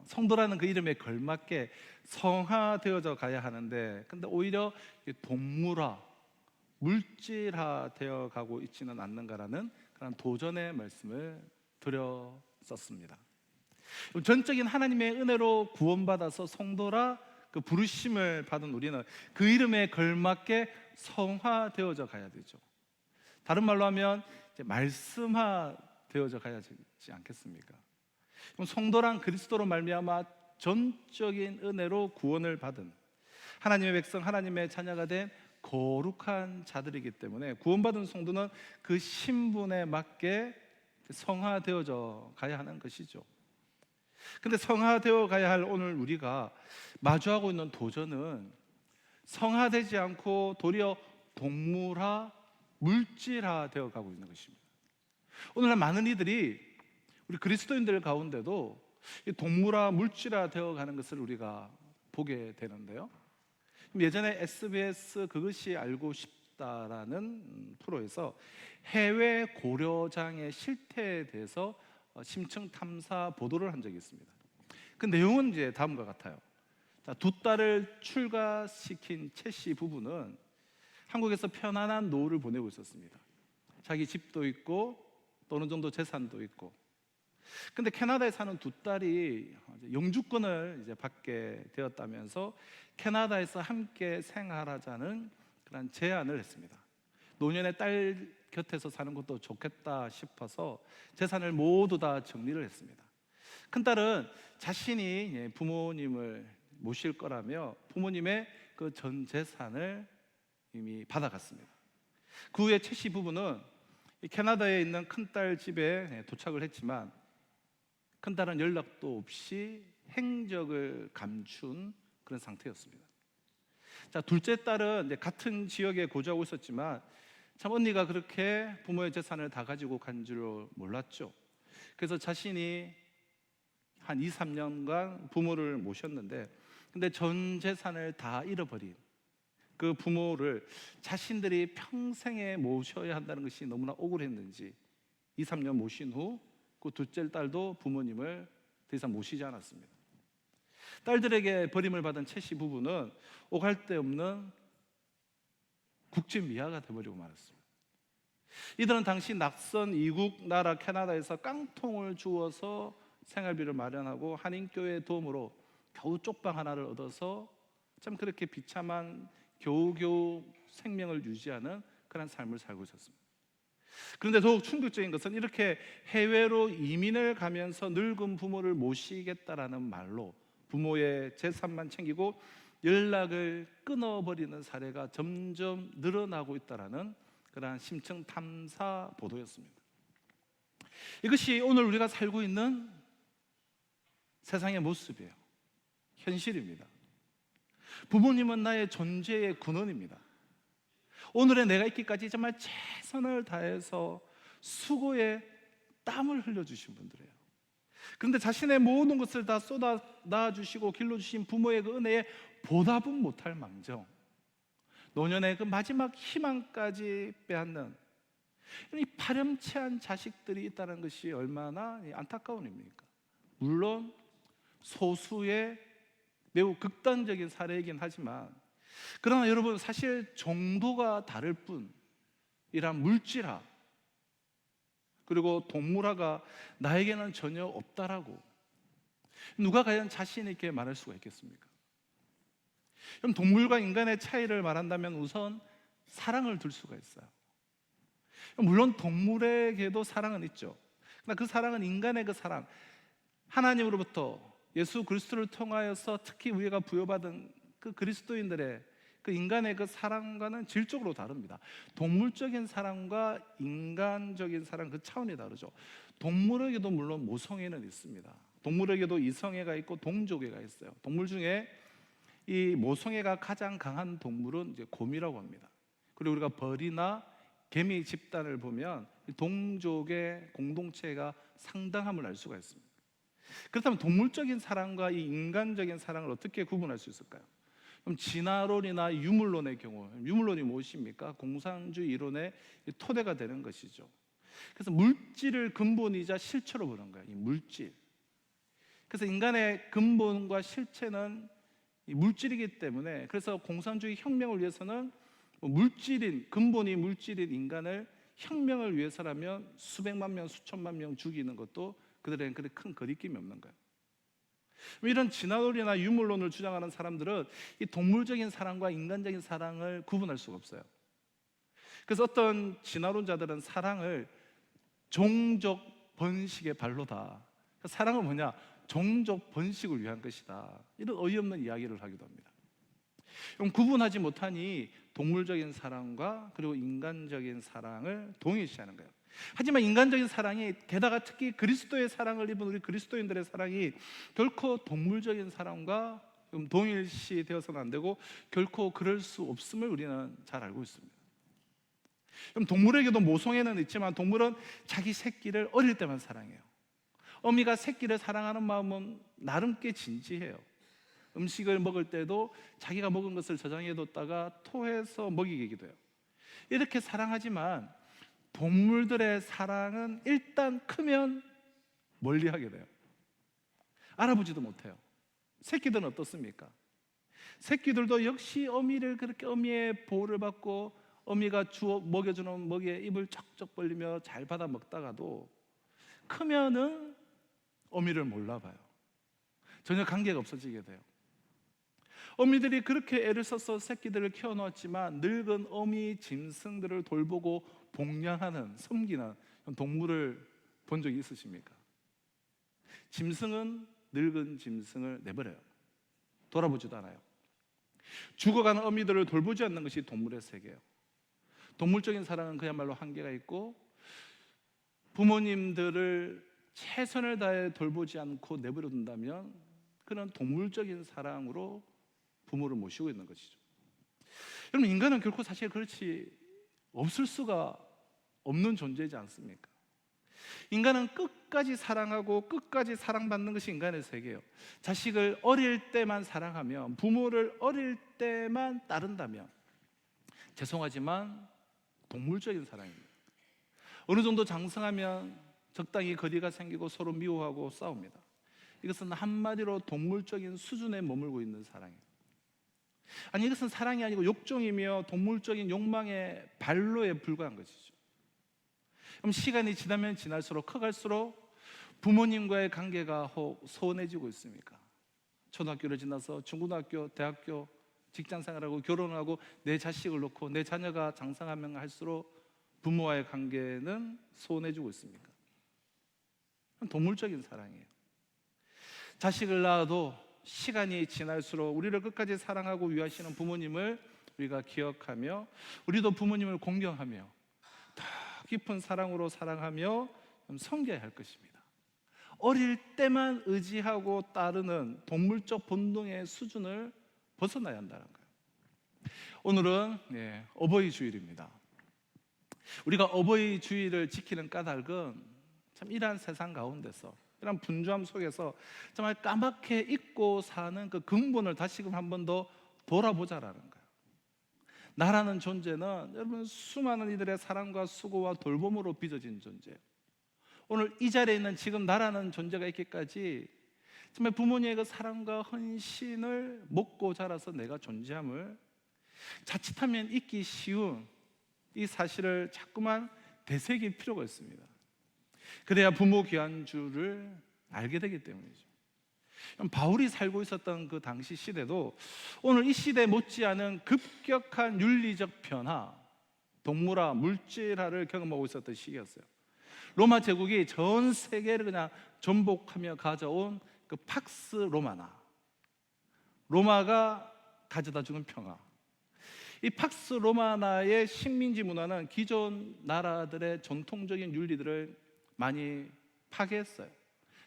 성도라는 그 이름에 걸맞게 성화되어져 가야 하는데, 근데 오히려 동물화, 물질화되어 가고 있지는 않는가라는 그런 도전의 말씀을 드렸었습니다. 전적인 하나님의 은혜로 구원받아서 성도라 그 부르심을 받은 우리는 그 이름에 걸맞게 성화되어져 가야 되죠. 다른 말로 하면 이제 말씀화되어져 가야 되지 않겠습니까? 그럼 성도란 그리스도로 말미암아 전적인 은혜로 구원을 받은 하나님의 백성, 하나님의 자녀가 된 거룩한 자들이기 때문에 구원받은 성도는 그 신분에 맞게 성화되어져 가야 하는 것이죠. 근데 성화되어 가야 할 오늘 우리가 마주하고 있는 도전은 성화되지 않고 도리어 동물화, 물질화 되어 가고 있는 것입니다. 오늘날 많은 이들이 우리 그리스도인들 가운데도 동물화, 물질화 되어 가는 것을 우리가 보게 되는데요. 예전에 SBS 그것이 알고 싶다라는 프로에서 해외 고려장의 실태에 대해서 심층 탐사 보도를 한 적이 있습니다. 그 내용은 이제 다음과 같아요. 두 딸을 출가시킨 최 씨 부부는 한국에서 편안한 노후를 보내고 있었습니다. 자기 집도 있고 또 어느 정도 재산도 있고. 근데 캐나다에 사는 두 딸이 영주권을 이제 받게 되었다면서 캐나다에서 함께 생활하자는 그런 제안을 했습니다. 노년에 딸 곁에서 사는 것도 좋겠다 싶어서 재산을 모두 다 정리를 했습니다. 큰딸은 자신이 부모님을 모실 거라며 부모님의 그 전 재산을 이미 받아갔습니다. 그 후에 최씨 부부는 캐나다에 있는 큰딸 집에 도착을 했지만 큰딸은 연락도 없이 행적을 감춘 그런 상태였습니다. 자, 둘째 딸은 이제 같은 지역에 거주하고 있었지만 참 언니가 그렇게 부모의 재산을 다 가지고 간 줄 몰랐죠. 그래서 자신이 한 2, 3년간 부모를 모셨는데 근데 전 재산을 다 잃어버린 그 부모를 자신들이 평생에 모셔야 한다는 것이 너무나 억울했는지 2, 3년 모신 후 그 둘째 딸도 부모님을 더 이상 모시지 않았습니다. 딸들에게 버림을 받은 최씨 부부는 오갈 데 없는 국진미아가 되어버리고 말았습니다. 이들은 당시 낯선 이국 나라 캐나다에서 깡통을 주워서 생활비를 마련하고 한인교회의 도움으로 겨우 쪽방 하나를 얻어서 참 그렇게 비참한 겨우겨우 생명을 유지하는 그런 삶을 살고 있었습니다. 그런데 더욱 충격적인 것은 이렇게 해외로 이민을 가면서 늙은 부모를 모시겠다라는 말로 부모의 재산만 챙기고 연락을 끊어버리는 사례가 점점 늘어나고 있다는 그러한 심층 탐사 보도였습니다. 이것이 오늘 우리가 살고 있는 세상의 모습이에요. 현실입니다. 부모님은 나의 존재의 근원입니다. 오늘의 내가 있기까지 정말 최선을 다해서 수고에 땀을 흘려주신 분들이에요. 그런데 자신의 모든 것을 다 쏟아놔 주시고 길러주신 부모의 그 은혜에 보답은 못할 망정 노년의 그 마지막 희망까지 빼앗는 이 파렴치한 자식들이 있다는 것이 얼마나 안타까운 일입니까? 물론 소수의 매우 극단적인 사례이긴 하지만 그러나 여러분 사실 정도가 다를 뿐이란 물질화 그리고 동물화가 나에게는 전혀 없다라고 누가 과연 자신 있게 말할 수가 있겠습니까? 그럼 동물과 인간의 차이를 말한다면 우선 사랑을 들 수가 있어요. 물론 동물에게도 사랑은 있죠. 그러나 그 사랑은 인간의 그 사랑, 하나님으로부터 예수 그리스도를 통하여서 특히 우리가 부여받은 그 그리스도인들의 그 인간의 그 사랑과는 질적으로 다릅니다. 동물적인 사랑과 인간적인 사랑 그 차원이 다르죠. 동물에게도 물론 모성애는 있습니다. 동물에게도 이성애가 있고 동족애가 있어요. 동물 중에 이 모성애가 가장 강한 동물은 이제 곰이라고 합니다. 그리고 우리가 벌이나 개미 집단을 보면 동족의 공동체가 상당함을 알 수가 있습니다. 그렇다면 동물적인 사랑과 이 인간적인 사랑을 어떻게 구분할 수 있을까요? 그럼 진화론이나 유물론의 경우, 유물론이 무엇입니까? 공산주의 이론의 토대가 되는 것이죠. 그래서 물질을 근본이자 실체로 보는 거예요. 이 물질. 그래서 인간의 근본과 실체는 이 물질이기 때문에 그래서 공산주의 혁명을 위해서는 물질인 근본이 물질인 인간을 혁명을 위해서라면 수백만 명, 수천만 명 죽이는 것도 그들에겐 그렇게 큰 거리낌이 없는 거예요. 이런 진화론이나 유물론을 주장하는 사람들은 이 동물적인 사랑과 인간적인 사랑을 구분할 수가 없어요. 그래서 어떤 진화론자들은 사랑을 종족 번식의 발로다. 사랑은 뭐냐? 종족 번식을 위한 것이다. 이런 어이없는 이야기를 하기도 합니다. 그럼 구분하지 못하니 동물적인 사랑과 그리고 인간적인 사랑을 동일시하는 거예요. 하지만 인간적인 사랑이 게다가 특히 그리스도의 사랑을 입은 우리 그리스도인들의 사랑이 결코 동물적인 사랑과 동일시 되어서는 안 되고 결코 그럴 수 없음을 우리는 잘 알고 있습니다. 그럼 동물에게도 모성애는 있지만 동물은 자기 새끼를 어릴 때만 사랑해요. 어미가 새끼를 사랑하는 마음은 나름 꽤 진지해요. 음식을 먹을 때도 자기가 먹은 것을 저장해뒀다가 토해서 먹이기도 해요. 이렇게 사랑하지만 동물들의 사랑은 일단 크면 멀리하게 돼요. 알아보지도 못해요. 새끼들은 어떻습니까? 새끼들도 역시 어미를 그렇게 어미의 보호를 받고 어미가 주워 먹여주는 먹이에 입을 쩍쩍 벌리며 잘 받아 먹다가도 크면은 어미를 몰라봐요. 전혀 관계가 없어지게 돼요. 어미들이 그렇게 애를 써서 새끼들을 키워놓았지만 늙은 어미 짐승들을 돌보고 복양하는, 섬기는 동물을 본 적이 있으십니까? 짐승은 늙은 짐승을 내버려요. 돌아보지도 않아요. 죽어가는 어미들을 돌보지 않는 것이 동물의 세계예요. 동물적인 사랑은 그야말로 한계가 있고, 부모님들을 최선을 다해 돌보지 않고 내버려 둔다면 그는 동물적인 사랑으로 부모를 모시고 있는 것이죠. 여러분, 인간은 결코 사실 그렇지 없을 수가 없는 존재이지 않습니까? 인간은 끝까지 사랑하고 끝까지 사랑받는 것이 인간의 세계예요. 자식을 어릴 때만 사랑하며 부모를 어릴 때만 따른다면 죄송하지만 동물적인 사랑입니다. 어느 정도 장성하면 적당히 거리가 생기고 서로 미워하고 싸웁니다. 이것은 한마디로 동물적인 수준에 머물고 있는 사랑이에요. 아니, 이것은 사랑이 아니고 욕종이며 동물적인 욕망의 발로에 불과한 것이죠. 그럼 시간이 지나면 지날수록, 커갈수록 부모님과의 관계가 혹 소원해지고 있습니까? 초등학교를 지나서 중고등학교, 대학교, 직장생활하고 결혼하고 내 자식을 놓고 내 자녀가 장성하면 할수록 부모와의 관계는 소원해지고 있습니까? 동물적인 사랑이에요. 자식을 낳아도 시간이 지날수록 우리를 끝까지 사랑하고 위하시는 부모님을 우리가 기억하며, 우리도 부모님을 공경하며 더 깊은 사랑으로 사랑하며 섬겨야 할 것입니다. 어릴 때만 의지하고 따르는 동물적 본능의 수준을 벗어나야 한다는 거예요. 오늘은 어버이 주일입니다. 우리가 어버이 주일을 지키는 까닭은 참 이러한 세상 가운데서, 이런 분주함 속에서 정말 까맣게 잊고 사는 그 근본을 다시금 한 번 더 돌아보자라는 거예요. 나라는 존재는 여러분 수많은 이들의 사랑과 수고와 돌봄으로 빚어진 존재예요. 오늘 이 자리에 있는 지금 나라는 존재가 있기까지 정말 부모님의 그 사랑과 헌신을 먹고 자라서 내가 존재함을 자칫하면 잊기 쉬운 이 사실을 자꾸만 되새길 필요가 있습니다. 그래야 부모 귀한 줄을 알게 되기 때문이죠. 바울이 살고 있었던 그 당시 시대도 오늘 이 시대 못지않은 급격한 윤리적 변화, 동물화, 물질화를 경험하고 있었던 시기였어요. 로마 제국이 전 세계를 그냥 전복하며 가져온 그 팍스 로마나, 로마가 가져다 주는 평화, 이 팍스 로마나의 식민지 문화는 기존 나라들의 전통적인 윤리들을 많이 파괴했어요.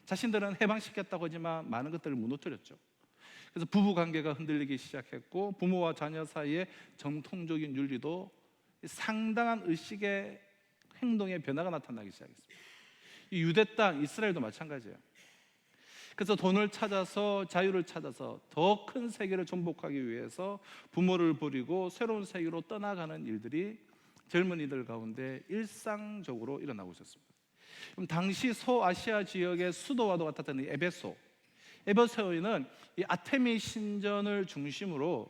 자신들은 해방시켰다고 하지만 많은 것들을 무너뜨렸죠. 그래서 부부관계가 흔들리기 시작했고, 부모와 자녀 사이의 전통적인 윤리도 상당한 의식의 행동의 변화가 나타나기 시작했습니다. 이 유대 땅 이스라엘도 마찬가지예요. 그래서 돈을 찾아서, 자유를 찾아서 더 큰 세계를 정복하기 위해서 부모를 버리고 새로운 세계로 떠나가는 일들이 젊은이들 가운데 일상적으로 일어나고 있었습니다. 그럼 당시 소아시아 지역의 수도와도 같았던 이 에베소에는 이 아테미 신전을 중심으로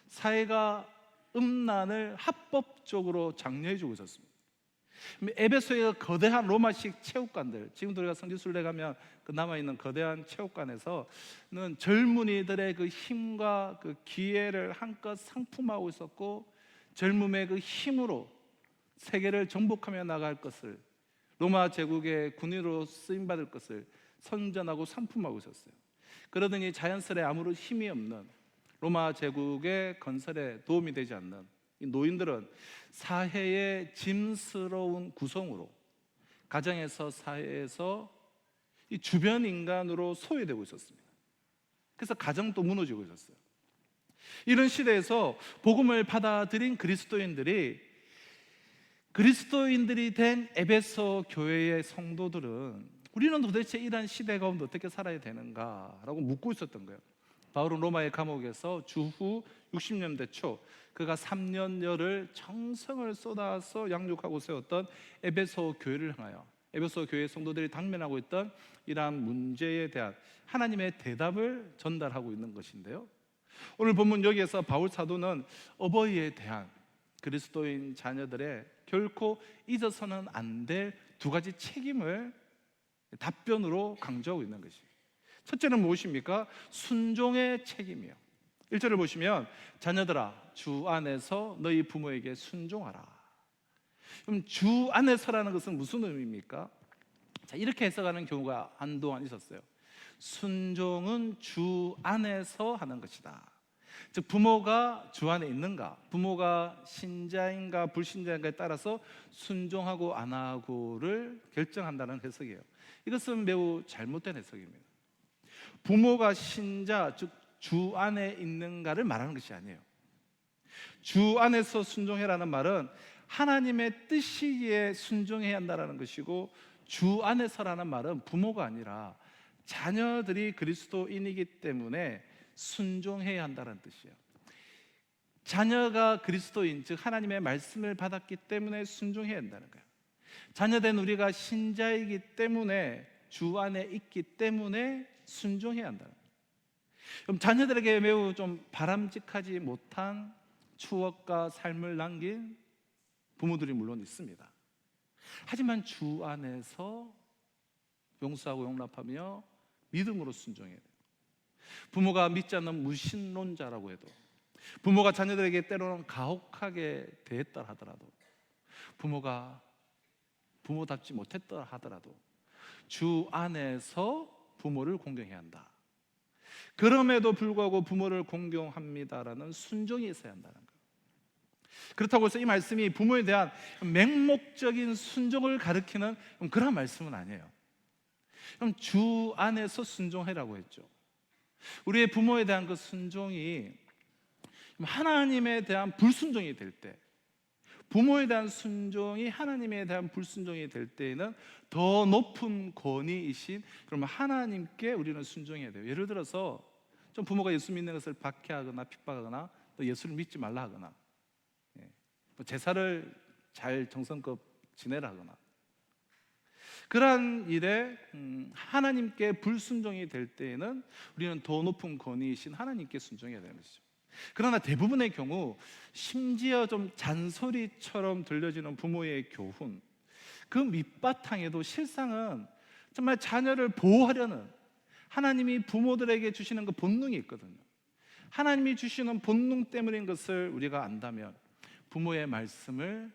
사회가 음란을 합법적으로 장려해주고 있었습니다. 에베소의 거대한 로마식 체육관들, 지금도 우리가 성지순례 가면 그 남아있는 거대한 체육관에서는 젊은이들의 그 힘과 그 기회를 한껏 상품하고 있었고, 젊음의 그 힘으로 세계를 정복하며 나갈 것을, 로마 제국의 군인으로 쓰임받을 것을 선전하고 상품하고 있었어요. 그러더니 자연스레 아무런 힘이 없는 로마 제국의 건설에 도움이 되지 않는 이 노인들은 사회의 짐스러운 구성으로, 가정에서 사회에서 이 주변 인간으로 소외되고 있었습니다. 그래서 가정도 무너지고 있었어요. 이런 시대에서 복음을 받아들인 그리스도인들이 된 에베소 교회의 성도들은 우리는 도대체 이러한 시대 가운데 어떻게 살아야 되는가라고 묻고 있었던 거예요. 바울은 로마의 감옥에서 주후 60년대 초 그가 3년여를 정성을 쏟아서 양육하고 세웠던 에베소 교회를 향하여, 에베소 교회 성도들이 당면하고 있던 이러한 문제에 대한 하나님의 대답을 전달하고 있는 것인데요, 오늘 본문 여기에서 바울 사도는 어버이에 대한 그리스도인 자녀들의 결코 잊어서는 안 될 두 가지 책임을 답변으로 강조하고 있는 것이, 첫째는 무엇입니까? 순종의 책임이요. 1절을 보시면 자녀들아 주 안에서 너희 부모에게 순종하라. 그럼 주 안에서라는 것은 무슨 의미입니까? 자, 이렇게 해석하는 경우가 한동안 있었어요. 순종은 주 안에서 하는 것이다. 즉 부모가 주 안에 있는가, 부모가 신자인가 불신자인가에 따라서 순종하고 안 하고를 결정한다는 해석이에요. 이것은 매우 잘못된 해석입니다. 부모가 신자, 즉 주 안에 있는가를 말하는 것이 아니에요. 주 안에서 순종해라는 말은 하나님의 뜻이기에 순종해야 한다는 것이고, 주 안에서라는 말은 부모가 아니라 자녀들이 그리스도인이기 때문에 순종해야 한다는 뜻이에요. 자녀가 그리스도인, 즉 하나님의 말씀을 받았기 때문에 순종해야 한다는 거예요. 자녀된 우리가 신자이기 때문에, 주 안에 있기 때문에 순종해야 한다는 거예요. 그럼 자녀들에게 매우 좀 바람직하지 못한 추억과 삶을 남긴 부모들이 물론 있습니다. 하지만 주 안에서 용서하고 용납하며 믿음으로 순종해야 돼요. 부모가 믿지 않는 무신론자라고 해도, 부모가 자녀들에게 때로는 가혹하게 대했다 하더라도, 부모가 부모답지 못했다 하더라도 주 안에서 부모를 공경해야 한다. 그럼에도 불구하고 부모를 공경합니다라는 순종이 있어야 한다는 거예요. 그렇다고 해서 이 말씀이 부모에 대한 맹목적인 순종을 가리키는 그런 말씀은 아니에요. 그럼 주 안에서 순종해라고 했죠. 우리의 부모에 대한 그 순종이 하나님에 대한 불순종이 될 때, 부모에 대한 순종이 하나님에 대한 불순종이 될 때에는 더 높은 권위이신, 그러면 하나님께 우리는 순종해야 돼요. 예를 들어서 좀 부모가 예수 믿는 것을 박해하거나 핍박하거나 또 예수를 믿지 말라 하거나, 제사를 잘 정성껏 지내라 하거나, 그러한 일에 하나님께 불순종이 될 때에는 우리는 더 높은 권위이신 하나님께 순종해야 되는 것이죠. 그러나 대부분의 경우, 심지어 좀 잔소리처럼 들려지는 부모의 교훈, 그 밑바탕에도 실상은 정말 자녀를 보호하려는 하나님이 부모들에게 주시는 그 본능이 있거든요. 하나님이 주시는 본능 때문인 것을 우리가 안다면 부모의 말씀을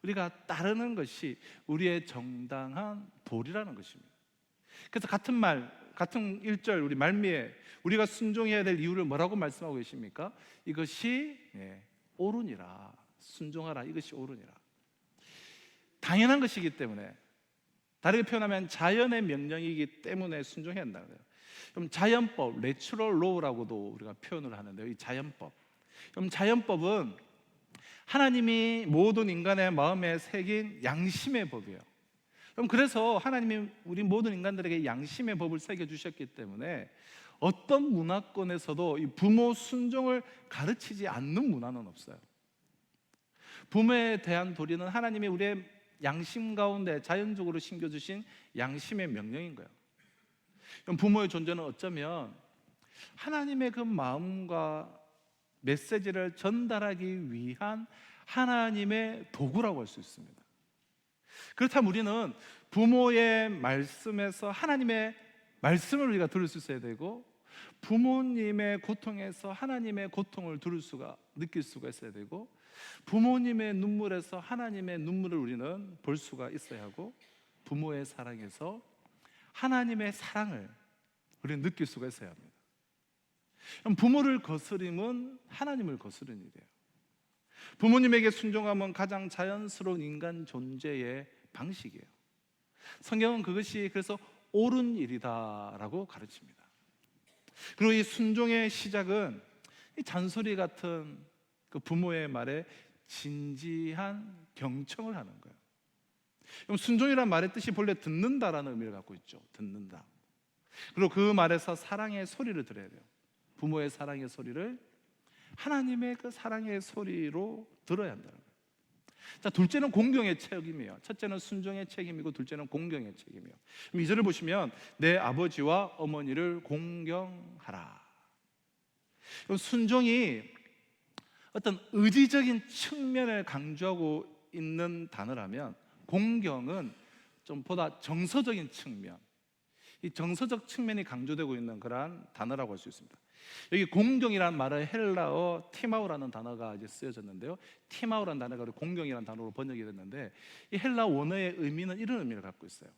우리가 따르는 것이 우리의 정당한 도리라는 것입니다. 그래서 같은 말, 같은 1절 우리 말미에 우리가 순종해야 될 이유를 뭐라고 말씀하고 계십니까? 이것이 옳으니라, 순종하라, 이것이 옳으니라. 당연한 것이기 때문에, 다르게 표현하면 자연의 명령이기 때문에 순종해야 한다는 거예요. 그럼 자연법, 내추럴 로우라고도 우리가 표현을 하는데요. 이 자연법. 그럼 자연법은 하나님이 모든 인간의 마음에 새긴 양심의 법이에요. 그럼 그래서 하나님이 우리 모든 인간들에게 양심의 법을 새겨 주셨기 때문에 어떤 문화권에서도 이 부모 순종을 가르치지 않는 문화는 없어요. 부모에 대한 도리는 하나님이 우리의 양심 가운데 자연적으로 심겨주신 양심의 명령인 거예요. 그럼 부모의 존재는 어쩌면 하나님의 그 마음과 메시지를 전달하기 위한 하나님의 도구라고 할 수 있습니다. 그렇다면 우리는 부모의 말씀에서 하나님의 말씀을 우리가 들을 수 있어야 되고, 부모님의 고통에서 하나님의 고통을 느낄 수가 있어야 되고, 부모님의 눈물에서 하나님의 눈물을 우리는 볼 수가 있어야 하고, 부모의 사랑에서 하나님의 사랑을 우리는 느낄 수가 있어야 합니다. 그럼 부모를 거스림은 하나님을 거스르는 일이에요. 부모님에게 순종하면 가장 자연스러운 인간 존재의 방식이에요. 성경은 그것이 그래서 옳은 일이다라고 가르칩니다. 그리고 이 순종의 시작은 이 잔소리 같은 그 부모의 말에 진지한 경청을 하는 거예요. 그럼 순종이란 말의 뜻이 본래 듣는다라는 의미를 갖고 있죠. 듣는다. 그리고 그 말에서 사랑의 소리를 들어야 돼요. 부모의 사랑의 소리를 하나님의 그 사랑의 소리로 들어야 한다는 거예요. 자, 둘째는 공경의 책임이에요. 첫째는 순종의 책임이고, 둘째는 공경의 책임이에요. 그럼 2절을 보시면 내 아버지와 어머니를 공경하라. 그럼 순종이 어떤 의지적인 측면을 강조하고 있는 단어라면, 공경은 좀 보다 정서적인 측면, 이 정서적 측면이 강조되고 있는 그러한 단어라고 할 수 있습니다. 여기 공경이라는 말은 헬라어 티마우라는 단어가 이제 쓰여졌는데요. 티마우라는 단어가 공경이라는 단어로 번역이 됐는데, 이 헬라 원어의 의미는 이런 의미를 갖고 있어요.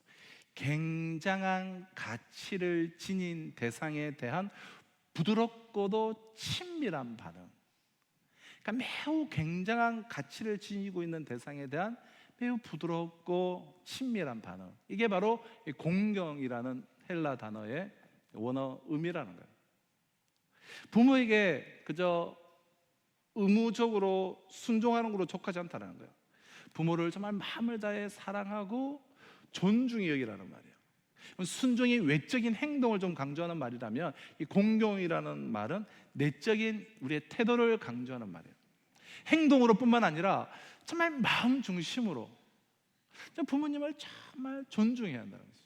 굉장한 가치를 지닌 대상에 대한 부드럽고도 친밀한 반응. 그러니까 매우 굉장한 가치를 지니고 있는 대상에 대한 매우 부드럽고 친밀한 반응. 이게 바로 이 공경이라는 헬라 단어의 원어 의미라는 거예요. 부모에게 그저 의무적으로 순종하는 걸로 족하지 않다는 거예요. 부모를 정말 마음을 다해 사랑하고 존중히 여기라는 말이에요. 순종이 외적인 행동을 좀 강조하는 말이라면, 이 공경이라는 말은 내적인 우리의 태도를 강조하는 말이에요. 행동으로 뿐만 아니라 정말 마음 중심으로 부모님을 정말 존중해야 한다는 거죠.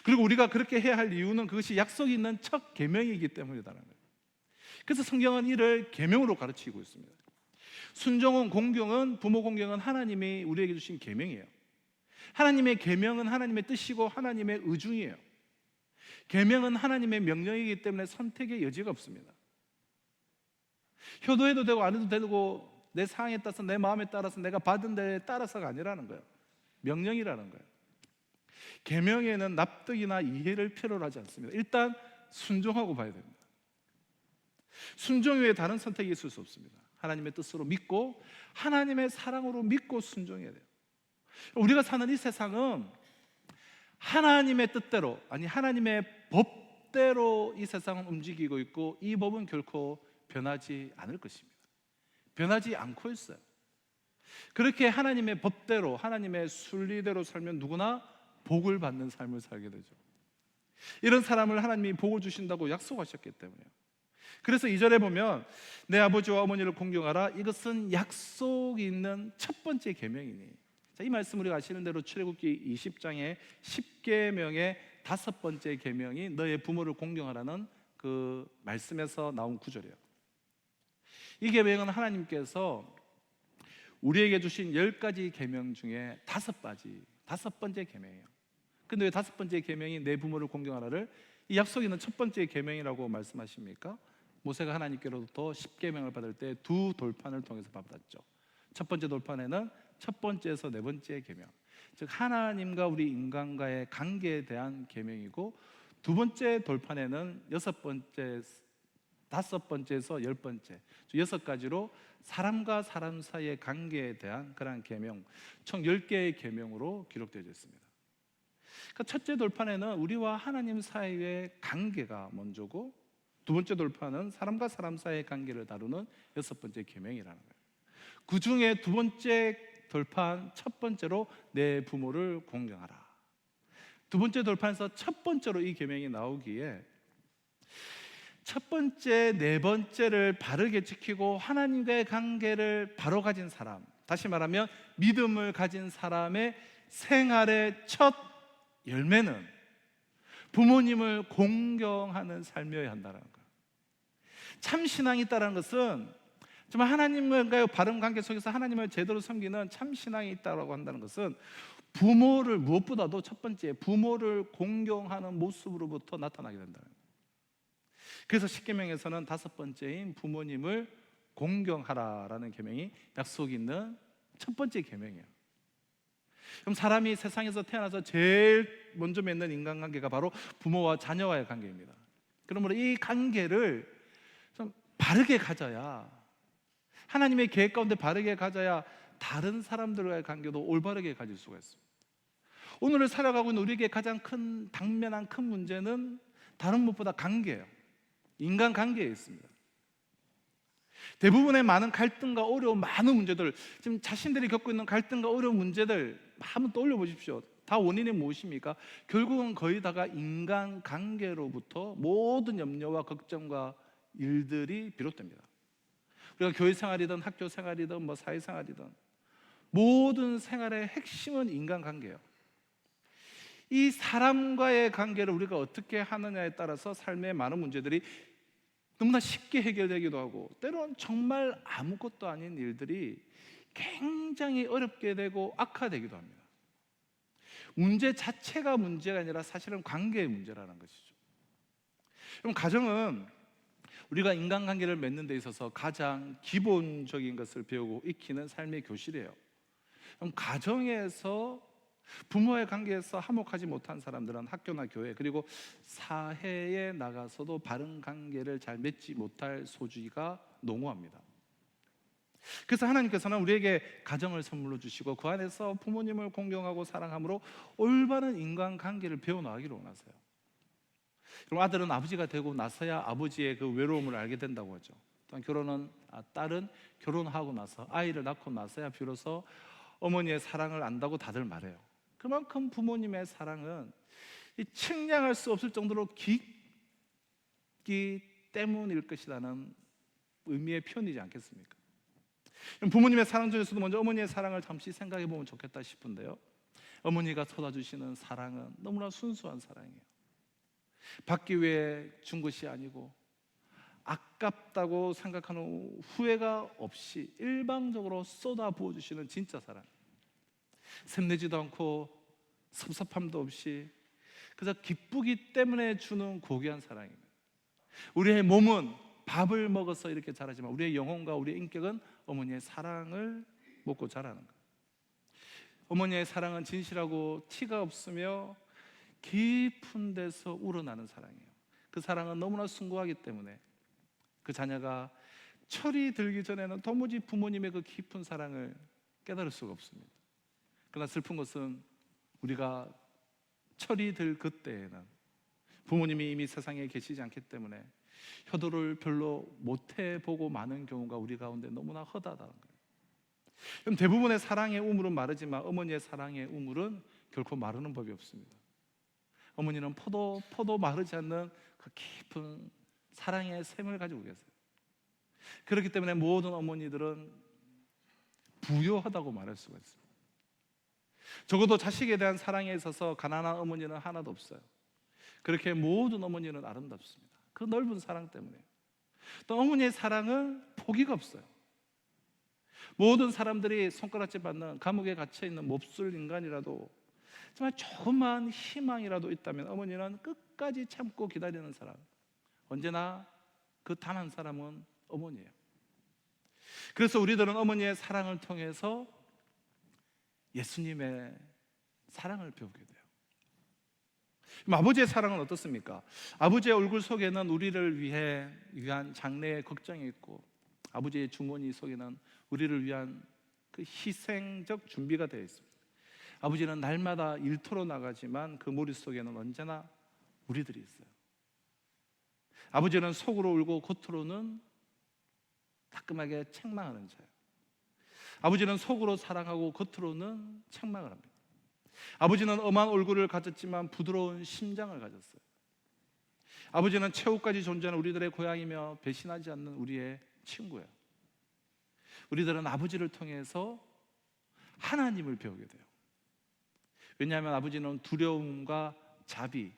그리고 우리가 그렇게 해야 할 이유는 그것이 약속이 있는 첫 계명이기 때문이라는 거예요. 그래서 성경은 이를 계명으로 가르치고 있습니다. 순종은, 공경은, 부모 공경은 하나님이 우리에게 주신 계명이에요. 하나님의 계명은 하나님의 뜻이고 하나님의 의중이에요. 계명은 하나님의 명령이기 때문에 선택의 여지가 없습니다. 효도해도 되고 안 해도 되고 내 상황에 따라서, 내 마음에 따라서, 내가 받은 데에 따라서가 아니라는 거예요. 명령이라는 거예요. 계명에는 납득이나 이해를 필요로 하지 않습니다. 일단 순종하고 봐야 됩니다. 순종 외에 다른 선택이 있을 수 없습니다. 하나님의 뜻으로 믿고 하나님의 사랑으로 믿고 순종해야 돼요. 우리가 사는 이 세상은 하나님의 뜻대로, 아니 하나님의 법대로 이 세상은 움직이고 있고, 이 법은 결코 변하지 않을 것입니다. 변하지 않고 있어요. 그렇게 하나님의 법대로, 하나님의 순리대로 살면 누구나 복을 받는 삶을 살게 되죠. 이런 사람을 하나님이 복을 주신다고 약속하셨기 때문에요. 그래서 2절에 보면 내 아버지와 어머니를 공경하라, 이것은 약속이 있는 첫 번째 계명이니. 자, 이 말씀 우리가 아시는 대로 출애굽기 20장의 10계명의 다섯 번째 계명이 너의 부모를 공경하라는 그 말씀에서 나온 구절이에요. 이 계명은 하나님께서 우리에게 주신 10가지 계명 중에 다섯 번째 계명이에요. 근데 왜 다섯 번째 계명이 내 부모를 공경하라를 이 약속이 있는 첫 번째 계명이라고 말씀하십니까? 모세가 하나님께로부터 10계명을 받을 때 두 돌판을 통해서 받았죠. 첫 번째 돌판에는 첫 번째에서 네 번째 계명, 즉 하나님과 우리 인간과의 관계에 대한 계명이고, 두 번째 돌판에는 다섯 번째에서 열 번째, 여섯 가지로 사람과 사람 사이의 관계에 대한 그런 계명, 총 10개의 계명으로 기록되어 있습니다. 그러니까 첫째 돌판에는 우리와 하나님 사이의 관계가 먼저고, 두 번째 돌판은 사람과 사람 사이의 관계를 다루는 여섯 번째 계명이라는 거예요. 그 중에 두 번째 돌판 첫 번째로 내 부모를 공경하라. 두 번째 돌판에서 첫 번째로 이 계명이 나오기에 첫 번째, 네 번째를 바르게 지키고 하나님과의 관계를 바로 가진 사람, 다시 말하면 믿음을 가진 사람의 생활의 첫 열매는 부모님을 공경하는 삶이어야 한다는 거예요. 참 신앙이 있다는 것은 정말 하나님과의 바른 관계 속에서 하나님을 제대로 섬기는 참 신앙이 있다고 한다는 것은 부모를, 무엇보다도 첫 번째 부모를 공경하는 모습으로부터 나타나게 된다는 거예요. 그래서 십계명에서는 다섯 번째인 부모님을 공경하라라는 계명이 약속이 있는 첫 번째 계명이에요. 그럼 사람이 세상에서 태어나서 제일 먼저 맺는 인간관계가 바로 부모와 자녀와의 관계입니다. 그러므로 이 관계를 좀 바르게 가져야, 하나님의 계획 가운데 바르게 가져야 다른 사람들과의 관계도 올바르게 가질 수가 있습니다. 오늘을 살아가고 있는 우리에게 가장 큰 당면한 큰 문제는 다른 무엇보다 관계예요. 인간관계에 있습니다. 대부분의 많은 갈등과 어려운 많은 문제들, 지금 자신들이 겪고 있는 갈등과 어려운 문제들 한번 떠올려 보십시오. 다 원인이 무엇입니까? 결국은 거의 다가 인간관계로부터 모든 염려와 걱정과 일들이 비롯됩니다. 우리가 교회 생활이든 학교 생활이든 사회생활이든 모든 생활의 핵심은 인간관계예요. 이 사람과의 관계를 우리가 어떻게 하느냐에 따라서 삶의 많은 문제들이 너무나 쉽게 해결되기도 하고 때로는 정말 아무것도 아닌 일들이 굉장히 어렵게 되고 악화되기도 합니다. 문제 자체가 문제가 아니라 사실은 관계의 문제라는 것이죠. 그럼 가정은 우리가 인간관계를 맺는 데 있어서 가장 기본적인 것을 배우고 익히는 삶의 교실이에요. 그럼 가정에서 부모의 관계에서 화목하지 못한 사람들은 학교나 교회 그리고 사회에 나가서도 바른 관계를 잘 맺지 못할 소지가 농후합니다. 그래서 하나님께서는 우리에게 가정을 선물로 주시고 그 안에서 부모님을 공경하고 사랑함으로 올바른 인간관계를 배워나가기를 원하세요. 그럼 아들은 아버지가 되고 나서야 아버지의 그 외로움을 알게 된다고 하죠. 또한 딸은 결혼하고 나서 아이를 낳고 나서야 비로소 어머니의 사랑을 안다고 다들 말해요. 그만큼 부모님의 사랑은 측량할 수 없을 정도로 깊기 때문일 것이라는 의미의 표현이지 않겠습니까? 부모님의 사랑 중에서도 먼저 어머니의 사랑을 잠시 생각해 보면 좋겠다 싶은데요, 어머니가 쏟아주시는 사랑은 너무나 순수한 사랑이에요. 받기 위해 준 것이 아니고 아깝다고 생각하는 후회가 없이 일방적으로 쏟아 부어주시는 진짜 사랑, 샘내지도 않고 섭섭함도 없이 그저 기쁘기 때문에 주는 고귀한 사랑입니다. 우리의 몸은 밥을 먹어서 이렇게 자라지만 우리의 영혼과 우리의 인격은 어머니의 사랑을 먹고 자라는 거예요. 어머니의 사랑은 진실하고 티가 없으며 깊은 데서 우러나는 사랑이에요. 그 사랑은 너무나 숭고하기 때문에 그 자녀가 철이 들기 전에는 도무지 부모님의 그 깊은 사랑을 깨달을 수가 없습니다. 그러나 슬픈 것은 우리가 철이 들 그때에는 부모님이 이미 세상에 계시지 않기 때문에 효도를 별로 못해보고 마는 경우가 우리 가운데 너무나 허다하다는 거예요. 그럼 대부분의 사랑의 우물은 마르지만 어머니의 사랑의 우물은 결코 마르는 법이 없습니다. 어머니는 포도 마르지 않는 그 깊은 사랑의 샘을 가지고 계세요. 그렇기 때문에 모든 어머니들은 부요하다고 말할 수가 있습니다. 적어도 자식에 대한 사랑에 있어서 가난한 어머니는 하나도 없어요. 그렇게 모든 어머니는 아름답습니다. 그 넓은 사랑 때문에. 또 어머니의 사랑은 포기가 없어요. 모든 사람들이 손가락질 받는 감옥에 갇혀있는 몹쓸 인간이라도 정말 조그만 희망이라도 있다면 어머니는 끝까지 참고 기다리는 사람, 언제나 그 단 한 사람은 어머니예요. 그래서 우리들은 어머니의 사랑을 통해서 예수님의 사랑을 배우게 돼요. 아버지의 사랑은 어떻습니까? 아버지의 얼굴 속에는 우리를 위한 장래의 걱정이 있고 아버지의 주머니 속에는 우리를 위한 그 희생적 준비가 되어 있습니다. 아버지는 날마다 일터로 나가지만 그 머릿속에는 언제나 우리들이 있어요. 아버지는 속으로 울고 겉으로는 따끔하게 책망하는 자예요. 아버지는 속으로 사랑하고 겉으로는 책망을 합니다. 아버지는 엄한 얼굴을 가졌지만 부드러운 심장을 가졌어요. 아버지는 최후까지 존재하는 우리들의 고향이며 배신하지 않는 우리의 친구예요. 우리들은 아버지를 통해서 하나님을 배우게 돼요. 왜냐하면 아버지는 두려움과 자비,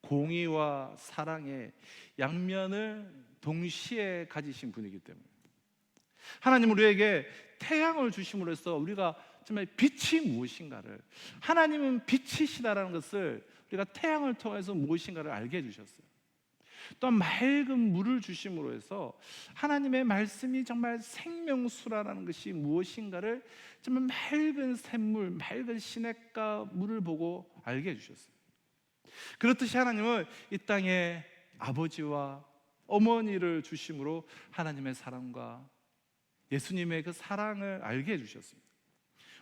공의와 사랑의 양면을 동시에 가지신 분이기 때문에 하나님은 우리에게 태양을 주심으로 해서 우리가 정말 빛이 무엇인가를, 하나님은 빛이시다라는 것을 우리가 태양을 통해서 무엇인가를 알게 해주셨어요. 또한 맑은 물을 주심으로 해서 하나님의 말씀이 정말 생명수라는 것이 무엇인가를 정말 맑은 샘물, 맑은 시냇가 물을 보고 알게 해주셨어요. 그렇듯이 하나님은 이 땅에 아버지와 어머니를 주심으로 하나님의 사랑과 예수님의 그 사랑을 알게 해주셨습니다.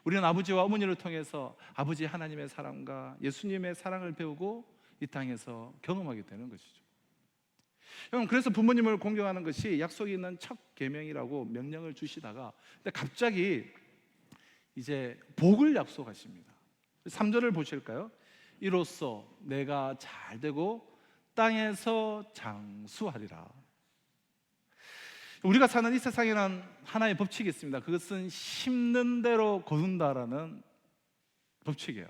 우리는 아버지와 어머니를 통해서 아버지 하나님의 사랑과 예수님의 사랑을 배우고 이 땅에서 경험하게 되는 것이죠. 여러분, 그래서 부모님을 공경하는 것이 약속이 있는 첫 계명이라고 명령을 주시다가 근데 갑자기 이제 복을 약속하십니다. 3절을 보실까요? 이로써 내가 잘 되고 땅에서 장수하리라. 우리가 사는 이 세상에는 하나의 법칙이 있습니다. 그것은 심는 대로 거둔다라는 법칙이에요.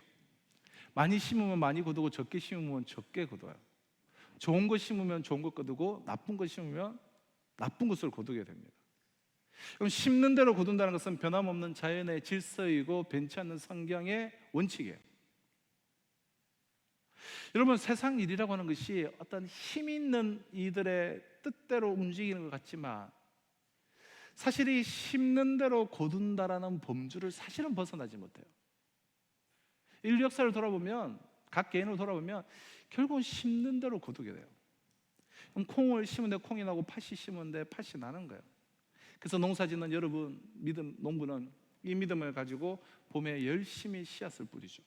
많이 심으면 많이 거두고 적게 심으면 적게 거둬요. 좋은 거 심으면 좋은 거 거두고 나쁜 거 심으면 나쁜 것을 거두게 됩니다. 그럼 심는 대로 거둔다는 것은 변함없는 자연의 질서이고 변치 않는 성경의 원칙이에요. 여러분, 세상 일이라고 하는 것이 어떤 힘 있는 이들의 뜻대로 움직이는 것 같지만 사실 이 심는 대로 거둔다라는 범주를 사실은 벗어나지 못해요. 인류 역사를 돌아보면, 각 개인을 돌아보면 결국은 심는 대로 거두게 돼요. 그럼 콩을 심은데 콩이 나고 팥이 심은데 팥이 나는 거예요. 그래서 농사짓는 여러분, 농부는 이 믿음을 가지고 봄에 열심히 씨앗을 뿌리죠.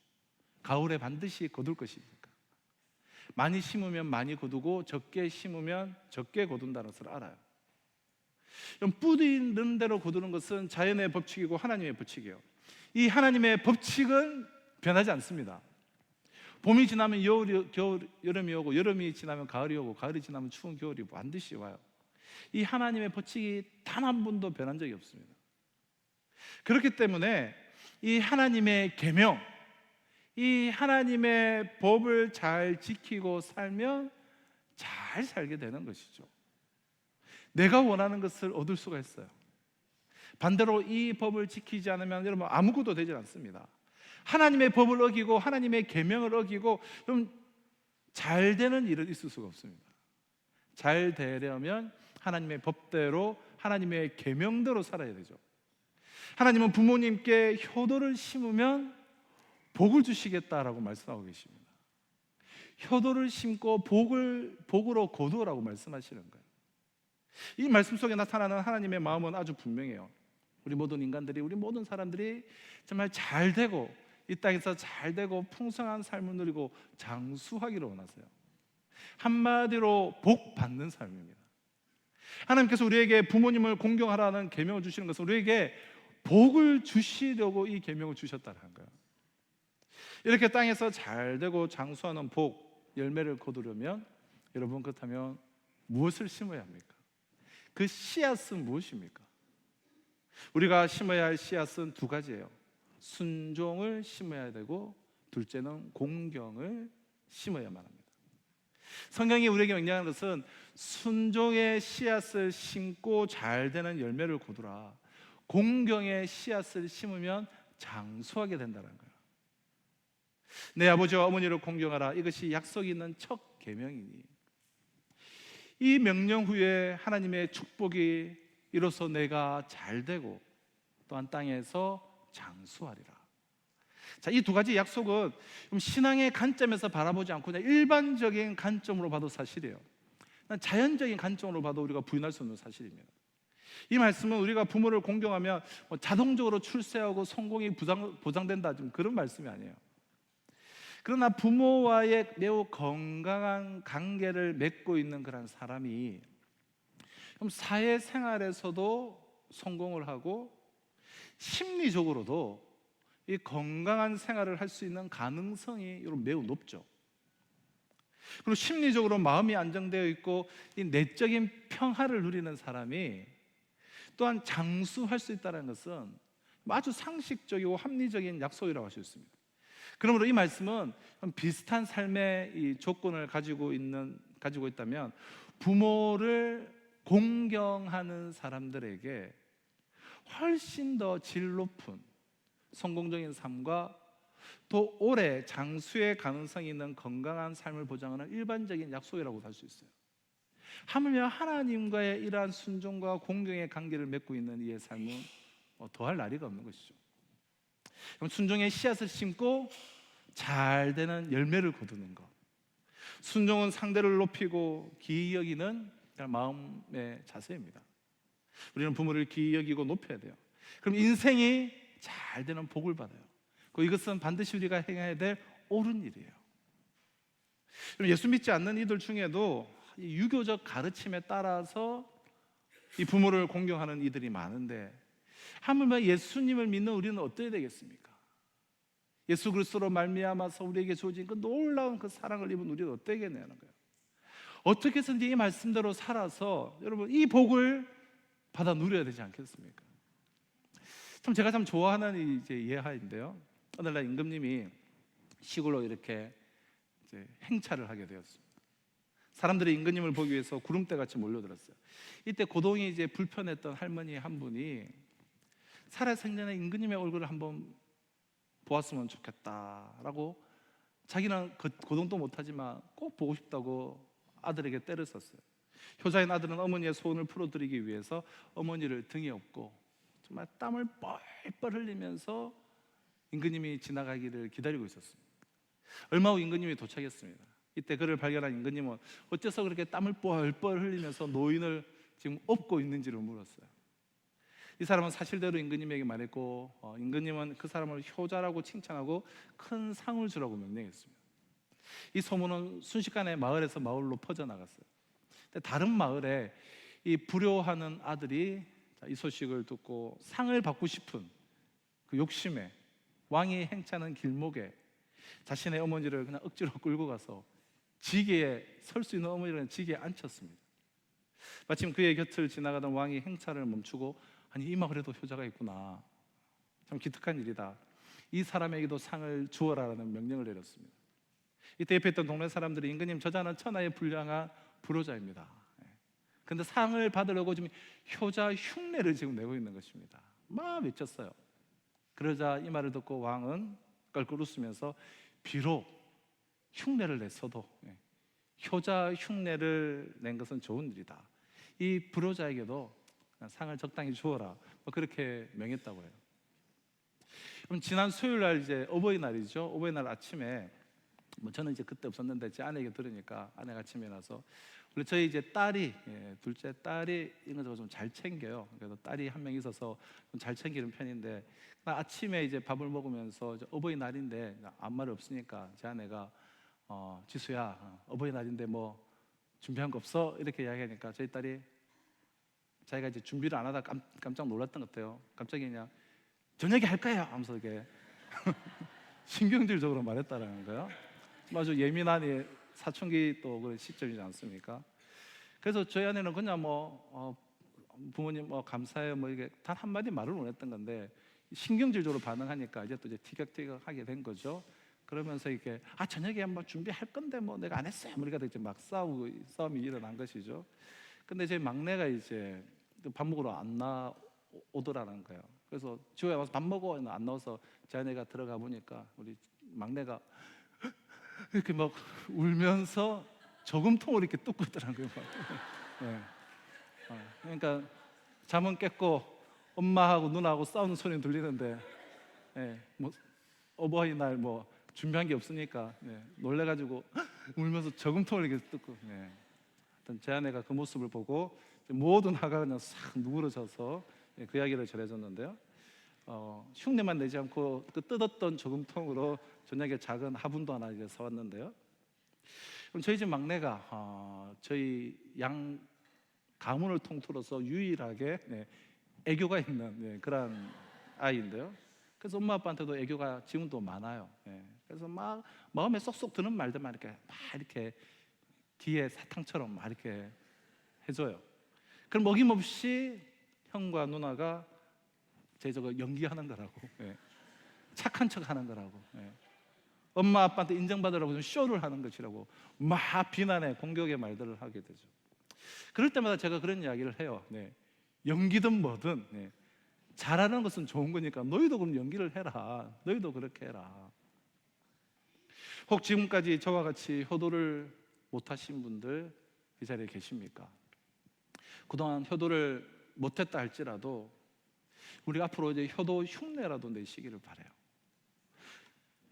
가을에 반드시 거둘 것이니까. 많이 심으면 많이 거두고 적게 심으면 적게 거둔다는 것을 알아요. 그럼 뿌리는 대로 거두는 것은 자연의 법칙이고 하나님의 법칙이에요. 이 하나님의 법칙은 변하지 않습니다. 봄이 지나면 여름이 오고, 여름이 지나면 가을이 오고, 가을이 지나면 추운 겨울이 반드시 와요. 이 하나님의 법칙이 단 한 번도 변한 적이 없습니다. 그렇기 때문에 이 하나님의 계명, 이 하나님의 법을 잘 지키고 살면 잘 살게 되는 것이죠. 내가 원하는 것을 얻을 수가 있어요. 반대로 이 법을 지키지 않으면 여러분 아무것도 되지 않습니다. 하나님의 법을 어기고 하나님의 계명을 어기고 그럼 잘 되는 일은 있을 수가 없습니다. 잘 되려면 하나님의 법대로 하나님의 계명대로 살아야 되죠. 하나님은 부모님께 효도를 심으면 복을 주시겠다라고 말씀하고 계십니다. 효도를 심고 복으로 거두라고 말씀하시는 거예요. 이 말씀 속에 나타나는 하나님의 마음은 아주 분명해요. 우리 모든 인간들이, 우리 모든 사람들이 정말 잘 되고 이 땅에서 잘 되고 풍성한 삶을 누리고 장수하기를 원하세요. 한마디로 복 받는 삶입니다. 하나님께서 우리에게 부모님을 공경하라는 계명을 주시는 것은 우리에게 복을 주시려고 이 계명을 주셨다는 거예요. 이렇게 땅에서 잘 되고 장수하는 복, 열매를 거두려면 여러분, 그렇다면 무엇을 심어야 합니까? 그 씨앗은 무엇입니까? 우리가 심어야 할 씨앗은 두 가지예요. 순종을 심어야 되고 둘째는 공경을 심어야만 합니다. 성경이 우리에게 명령하는 것은 순종의 씨앗을 심고 잘 되는 열매를 거두라. 공경의 씨앗을 심으면 장수하게 된다는 거예요. 내 아버지와 어머니를 공경하라. 이것이 약속이 있는 첫 계명이니 이 명령 후에 하나님의 축복이 이로써 내가 잘 되고 또한 땅에서 장수하리라. 자, 이 두 가지 약속은 신앙의 관점에서 바라보지 않고 그냥 일반적인 관점으로 봐도 사실이에요. 자연적인 관점으로 봐도 우리가 부인할 수 없는 사실입니다. 이 말씀은 우리가 부모를 공경하면 자동적으로 출세하고 성공이 보장된다, 좀 그런 말씀이 아니에요. 그러나 부모와의 매우 건강한 관계를 맺고 있는 그런 사람이 사회생활에서도 성공을 하고 심리적으로도 이 건강한 생활을 할 수 있는 가능성이 매우 높죠. 그리고 심리적으로 마음이 안정되어 있고 이 내적인 평화를 누리는 사람이 또한 장수할 수 있다는 것은 아주 상식적이고 합리적인 약속이라고 할 수 있습니다. 그러므로 이 말씀은 비슷한 삶의 이 조건을 가지고 있다면 부모를 공경하는 사람들에게 훨씬 더 질 높은 성공적인 삶과 또 오래 장수의 가능성이 있는 건강한 삶을 보장하는 일반적인 약속이라고 할 수 있어요. 하물며 하나님과의 이러한 순종과 공경의 관계를 맺고 있는 이의 삶은 더할 나위가 없는 것이죠. 그럼 순종의 씨앗을 심고 잘 되는 열매를 거두는 것. 순종은 상대를 높이고 기이 여기는 마음의 자세입니다. 우리는 부모를 기이 여기고 높여야 돼요. 그럼 인생이 잘 되는 복을 받아요. 이것은 반드시 우리가 행해야 될 옳은 일이에요. 예수 믿지 않는 이들 중에도 유교적 가르침에 따라서 이 부모를 공경하는 이들이 많은데 하물며 예수님을 믿는 우리는 어떻게 되겠습니까? 예수 그리스도로 말미암아서 우리에게 주어진 그 놀라운 그 사랑을 입은 우리는 어떻게 되냐는 거예요. 어떻게 해서든지 이 말씀대로 살아서 여러분 이 복을 받아 누려야 되지 않겠습니까? 제가 참 좋아하는 이제 예화인데요. 어느 날 임금님이 시골로 이렇게 이제 행차를 하게 되었습니다. 사람들이 임금님을 보기 위해서 구름대같이 몰려들었어요. 이때 고동이 이제 불편했던 할머니 한 분이 살아생전에 임금님의 얼굴을 한번 보았으면 좋겠다라고, 자기는 고동도 못하지만 꼭 보고 싶다고 아들에게 때를 썼어요. 효자인 아들은 어머니의 소원을 풀어드리기 위해서 어머니를 등에 업고 정말 땀을 뻘뻘 흘리면서 임금님이 지나가기를 기다리고 있었습니다. 얼마 후 임금님이 도착했습니다. 이때 그를 발견한 임금님은 어째서 그렇게 땀을 뻘뻘 흘리면서 노인을 지금 업고 있는지를 물었어요. 이 사람은 사실대로 임금님에게 말했고, 임금님은 그 사람을 효자라고 칭찬하고 큰 상을 주라고 명령했습니다. 이 소문은 순식간에 마을에서 마을로 퍼져나갔어요. 근데 다른 마을에 이 불효하는 아들이 이 소식을 듣고 상을 받고 싶은 그 욕심에 왕이 행차하는 길목에 자신의 어머니를 그냥 억지로 끌고 가서 지게에 설 수 있는 어머니를 지게에 앉혔습니다. 마침 그의 곁을 지나가던 왕이 행차를 멈추고, 아니 이 마을에도 효자가 있구나, 참 기특한 일이다, 이 사람에게도 상을 주어라라는 명령을 내렸습니다. 이때 옆에 있던 동네 사람들이 임금님 저자는 천하의 불량한 불효자입니다. 근데 상을 받으려고 지금 효자 흉내를 지금 내고 있는 것입니다. 막 외쳤어요. 그러자 이 말을 듣고 왕은 껄껄 웃으면서 비록 흉내를 냈어도 효자 흉내를 낸 것은 좋은 일이다, 이 불효자에게도 상을 적당히 주어라, 그렇게 명했다고 해요. 그럼 지난 수요일 날 이제 어버이날이죠. 어버이날 아침에 저는 이제 그때 없었는데 제 아내에게 들으니까 아내가 아침에 나서, 원래 저희 이제 딸이, 둘째 딸이 이것저것 좀 잘 챙겨요. 그래서 딸이 한 명 있어서 좀 잘 챙기는 편인데, 아침에 이제 밥을 먹으면서 어버이날인데 아무 말 없으니까 제 아내가 지수야, 어버이날인데 뭐 준비한 거 없어? 이렇게 이야기하니까 저희 딸이 자기가 이제 준비를 안 하다 깜짝 놀랐던 것 같아요. 갑자기 그냥 저녁에 할 거예요 하면서 이렇게 신경질적으로 말했다라는 거예요. 아주 예민한 사춘기 또 그런 시점이지 않습니까? 그래서 저희 아내는 그냥 부모님 감사해요 이게 단 한마디 말을 못 했던 건데, 신경질적으로 반응하니까 이제 또 티격태격하게 된 거죠. 그러면서 이렇게 저녁에 한번 준비할 건데 내가 안 했어요. 우리가 이제 막 싸움이 일어난 것이죠. 근데 제 막내가 이제 밥 먹으러 안 나오더라는 거예요. 그래서 지호야 와서 밥 먹어, 안 나와서 제 아내가 들어가 보니까 우리 막내가 이렇게 막 울면서 저금통을 이렇게 뜯고 있더라는 거예요. 네. 그러니까 잠은 깼고 엄마하고 누나하고 싸우는 소리는 들리는데, 어버이날 준비한 게 없으니까 놀래가지고 울면서 저금통을 이렇게 뜯고, 하여튼 제 아내가 그 모습을 보고 모든 화가 그냥 싹 누그러져서 그 이야기를 전해줬는데요. 흉내만 내지 않고 그 뜯었던 저금통으로 저녁에 작은 화분도 하나 이제 사왔는데요. 그럼 저희 집 막내가 저희 양 가문을 통틀어서 유일하게 애교가 있는 그런 아이인데요. 그래서 엄마 아빠한테도 애교가 지금도 많아요. 그래서 막 마음에 쏙쏙 드는 말들만 이렇게 뒤에 사탕처럼 막 이렇게 해줘요. 그럼 어김없이 형과 누나가 저거 연기하는 거라고, 착한 척하는 거라고, 엄마 아빠한테 인정받으라고 좀 쇼를 하는 것이라고 막 비난의 공격의 말들을 하게 되죠. 그럴 때마다 제가 그런 이야기를 해요. 연기든 뭐든 잘하는 것은 좋은 거니까 너희도 그럼 연기를 해라. 너희도 그렇게 해라. 혹 지금까지 저와 같이 효도를 못하신 분들 이 자리에 계십니까? 그동안 효도를 못했다 할지라도 우리 앞으로 이제 효도 흉내라도 내시기를 바라요.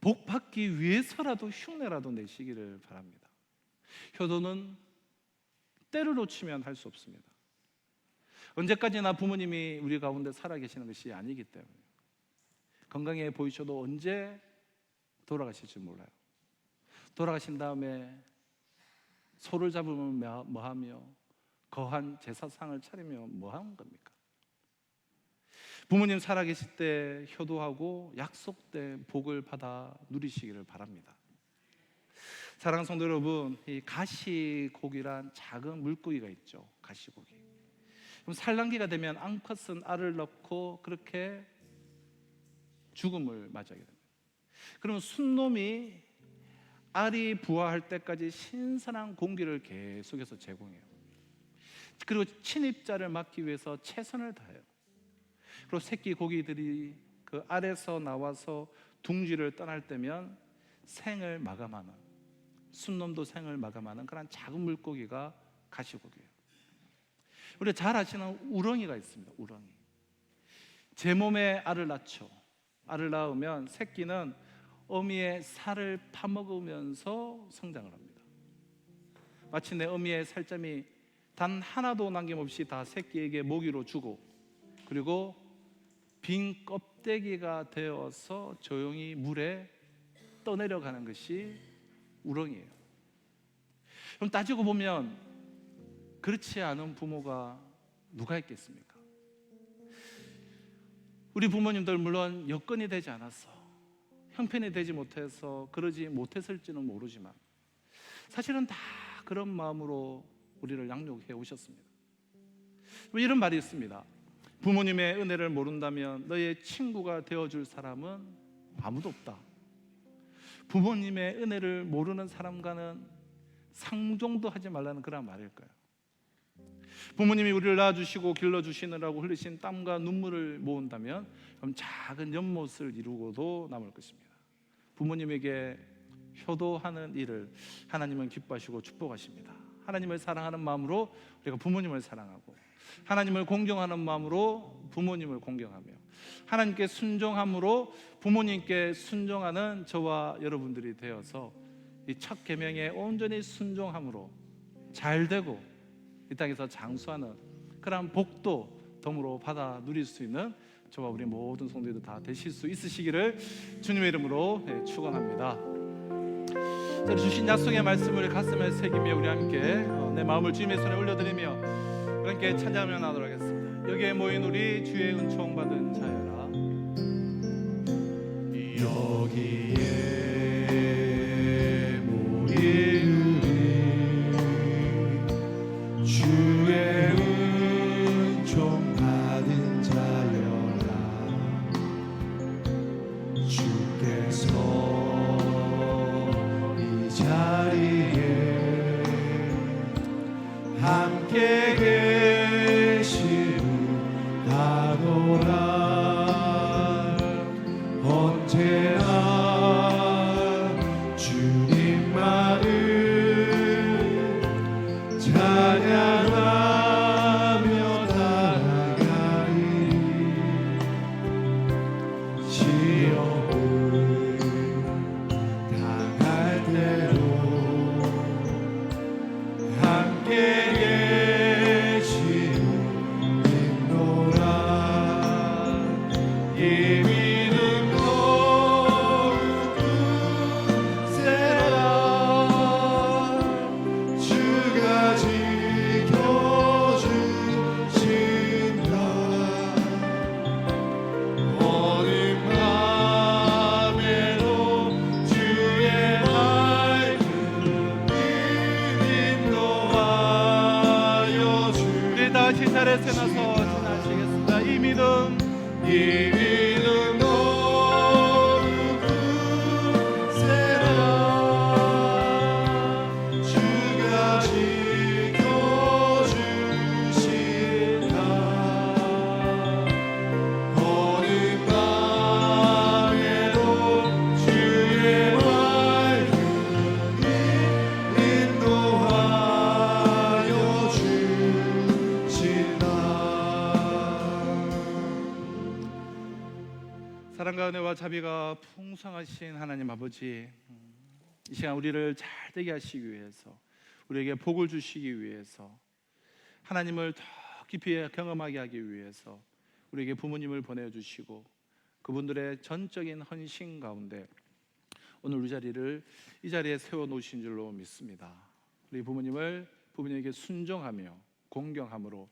복 받기 위해서라도 흉내라도 내시기를 바랍니다. 효도는 때를 놓치면 할 수 없습니다. 언제까지나 부모님이 우리 가운데 살아계시는 것이 아니기 때문에 건강해 보이셔도 언제 돌아가실지 몰라요. 돌아가신 다음에 소를 잡으면 뭐하며 거한 제사상을 차리면 뭐하는 겁니까? 부모님 살아계실 때 효도하고 약속된 복을 받아 누리시기를 바랍니다. 사랑하는 성도 여러분, 이 가시고기란 작은 물고기가 있죠. 가시고기. 그럼 산란기가 되면 앙컷은 알을 낳고 그렇게 죽음을 맞이하게 됩니다. 그러면 순놈이 알이 부화할 때까지 신선한 공기를 계속해서 제공해요. 그리고 침입자를 막기 위해서 최선을 다해요. 그리고 새끼 고기들이 그 알에서 나와서 둥지를 떠날 때면 생을 마감하는, 순놈도 생을 마감하는 그런 작은 물고기가 가시고기예요. 우리가 잘 아시는 우렁이가 있습니다. 우렁이. 제 몸에 알을 낳죠. 알을 낳으면 새끼는 어미의 살을 파먹으면서 성장을 합니다. 마침내 어미의 살점이 단 하나도 남김없이 다 새끼에게 먹이로 주고, 그리고 빈 껍데기가 되어서 조용히 물에 떠내려가는 것이 우렁이에요. 그럼 따지고 보면 그렇지 않은 부모가 누가 있겠습니까? 우리 부모님들 물론 여건이 되지 않아서, 형편이 되지 못해서 그러지 못했을지는 모르지만 사실은 다 그런 마음으로 우리를 양육해 오셨습니다. 이런 말이 있습니다. 부모님의 은혜를 모른다면 너의 친구가 되어줄 사람은 아무도 없다. 부모님의 은혜를 모르는 사람과는 상종도 하지 말라는 그런 말일까요? 부모님이 우리를 낳아주시고 길러주시느라고 흘리신 땀과 눈물을 모은다면 그럼 작은 연못을 이루고도 남을 것입니다. 부모님에게 효도하는 일을 하나님은 기뻐하시고 축복하십니다. 하나님을 사랑하는 마음으로 우리가 부모님을 사랑하고, 하나님을 공경하는 마음으로 부모님을 공경하며, 하나님께 순종함으로 부모님께 순종하는 저와 여러분들이 되어서 이 첫 계명에 온전히 순종함으로 잘되고 이 땅에서 장수하는 그러한 복도 덤으로 받아 누릴 수 있는 저와 우리 모든 성도들 다 되실 수 있으시기를 주님의 이름으로 축원합니다. 주신 약속의 말씀을 가슴에 새기며 우리 함께 내 마음을 주님의 손에 올려드리며 함께 찬양하며 나누도록 하겠습니다. 여기에 모인 우리 주의 은총 받은 자여라. 여기에 모인 우리 주의 은총 받은 자여라. 주께서 이 자리에 함께 계시다노라. 언제나 주님만을 찬양하며 나아가리. 시험을 당할 때도 함께 계시노라. 예비는 더욱 굳세라. 주가 지켜주신다. 어느 밤에도 주의 말씀을 인도하여 주. 우리 다 같이 자리에서 나서 찬양하시겠습니다. 이 믿음 너무 굳세라. 주가 지켜주신다. 어느 밤에도 주의 말씀이 인도하여 주신다. 사랑과 은혜와 자비가 풍성하신 하나님 아버지, 이 시간 우리를 잘 되게 하시기 위해서, 우리에게 복을 주시기 위해서, 하나님을 더 깊이 경험하게 하기 위해서 우리에게 부모님을 보내주시고 그분들의 전적인 헌신 가운데 오늘 이 자리에 세워놓으신 줄로 믿습니다. 우리 부모님에게 순종하며 공경함으로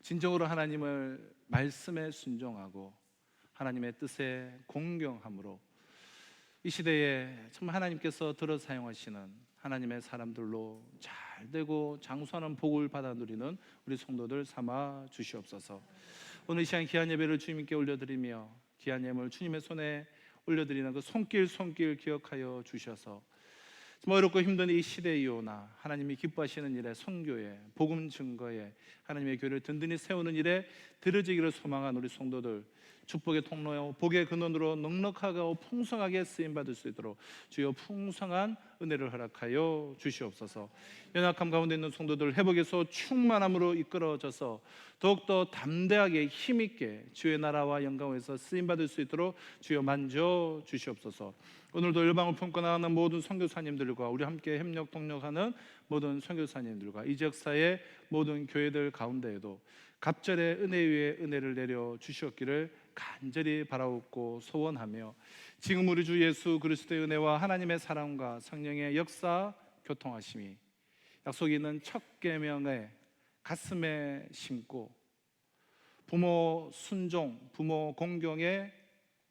진정으로 하나님을 말씀에 순종하고 하나님의 뜻에 공경함으로 이 시대에 정말 하나님께서 들어 사용하시는 하나님의 사람들로 잘되고 장수하는 복을 받아 누리는 우리 성도들 삼아 주시옵소서. 오늘 이 시간 귀한 예배를 주님께 올려드리며 귀한 예물 주님의 손에 올려드리는 그 손길 기억하여 주셔서 좀 어렵고 힘든 이 시대이오나 하나님이 기뻐하시는 일에, 선교에, 복음 증거에, 하나님의 교회를 든든히 세우는 일에 들어지기를 소망한 우리 성도들, 축복의 통로요 복의 근원으로 넉넉하고 풍성하게 쓰임받을 수 있도록 주여 풍성한 은혜를 허락하여 주시옵소서. 연약함 가운데 있는 성도들 회복에서 충만함으로 이끌어져서 더욱더 담대하게 힘있게 주의 나라와 영광에서 쓰임받을 수 있도록 주여 만져 주시옵소서. 오늘도 열방을 품고 나가는 모든 선교사님들과 우리 함께 협력 동력하는 모든 선교사님들과 이 지역사의 모든 교회들 가운데에도 갑절의 은혜 위에 은혜를 내려 주시옵기를 간절히 바라옵고 소원하며, 지금 우리 주 예수 그리스도의 은혜와 하나님의 사랑과 성령의 역사 교통하심이 약속이 있는 첫 계명에 가슴에 심고 부모 순종, 부모 공경에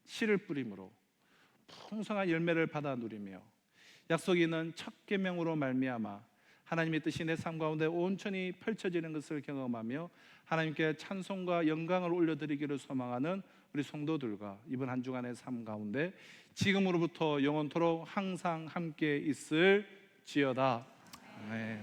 씨를 뿌림으로 풍성한 열매를 받아 누리며 약속이 있는 첫 계명으로 말미암아 하나님의 뜻이 내 삶 가운데 온전히 펼쳐지는 것을 경험하며 하나님께 찬송과 영광을 올려드리기를 소망하는 우리 성도들과 이번 한 주간의 삶 가운데 지금으로부터 영원토록 항상 함께 있을지어다. 아멘.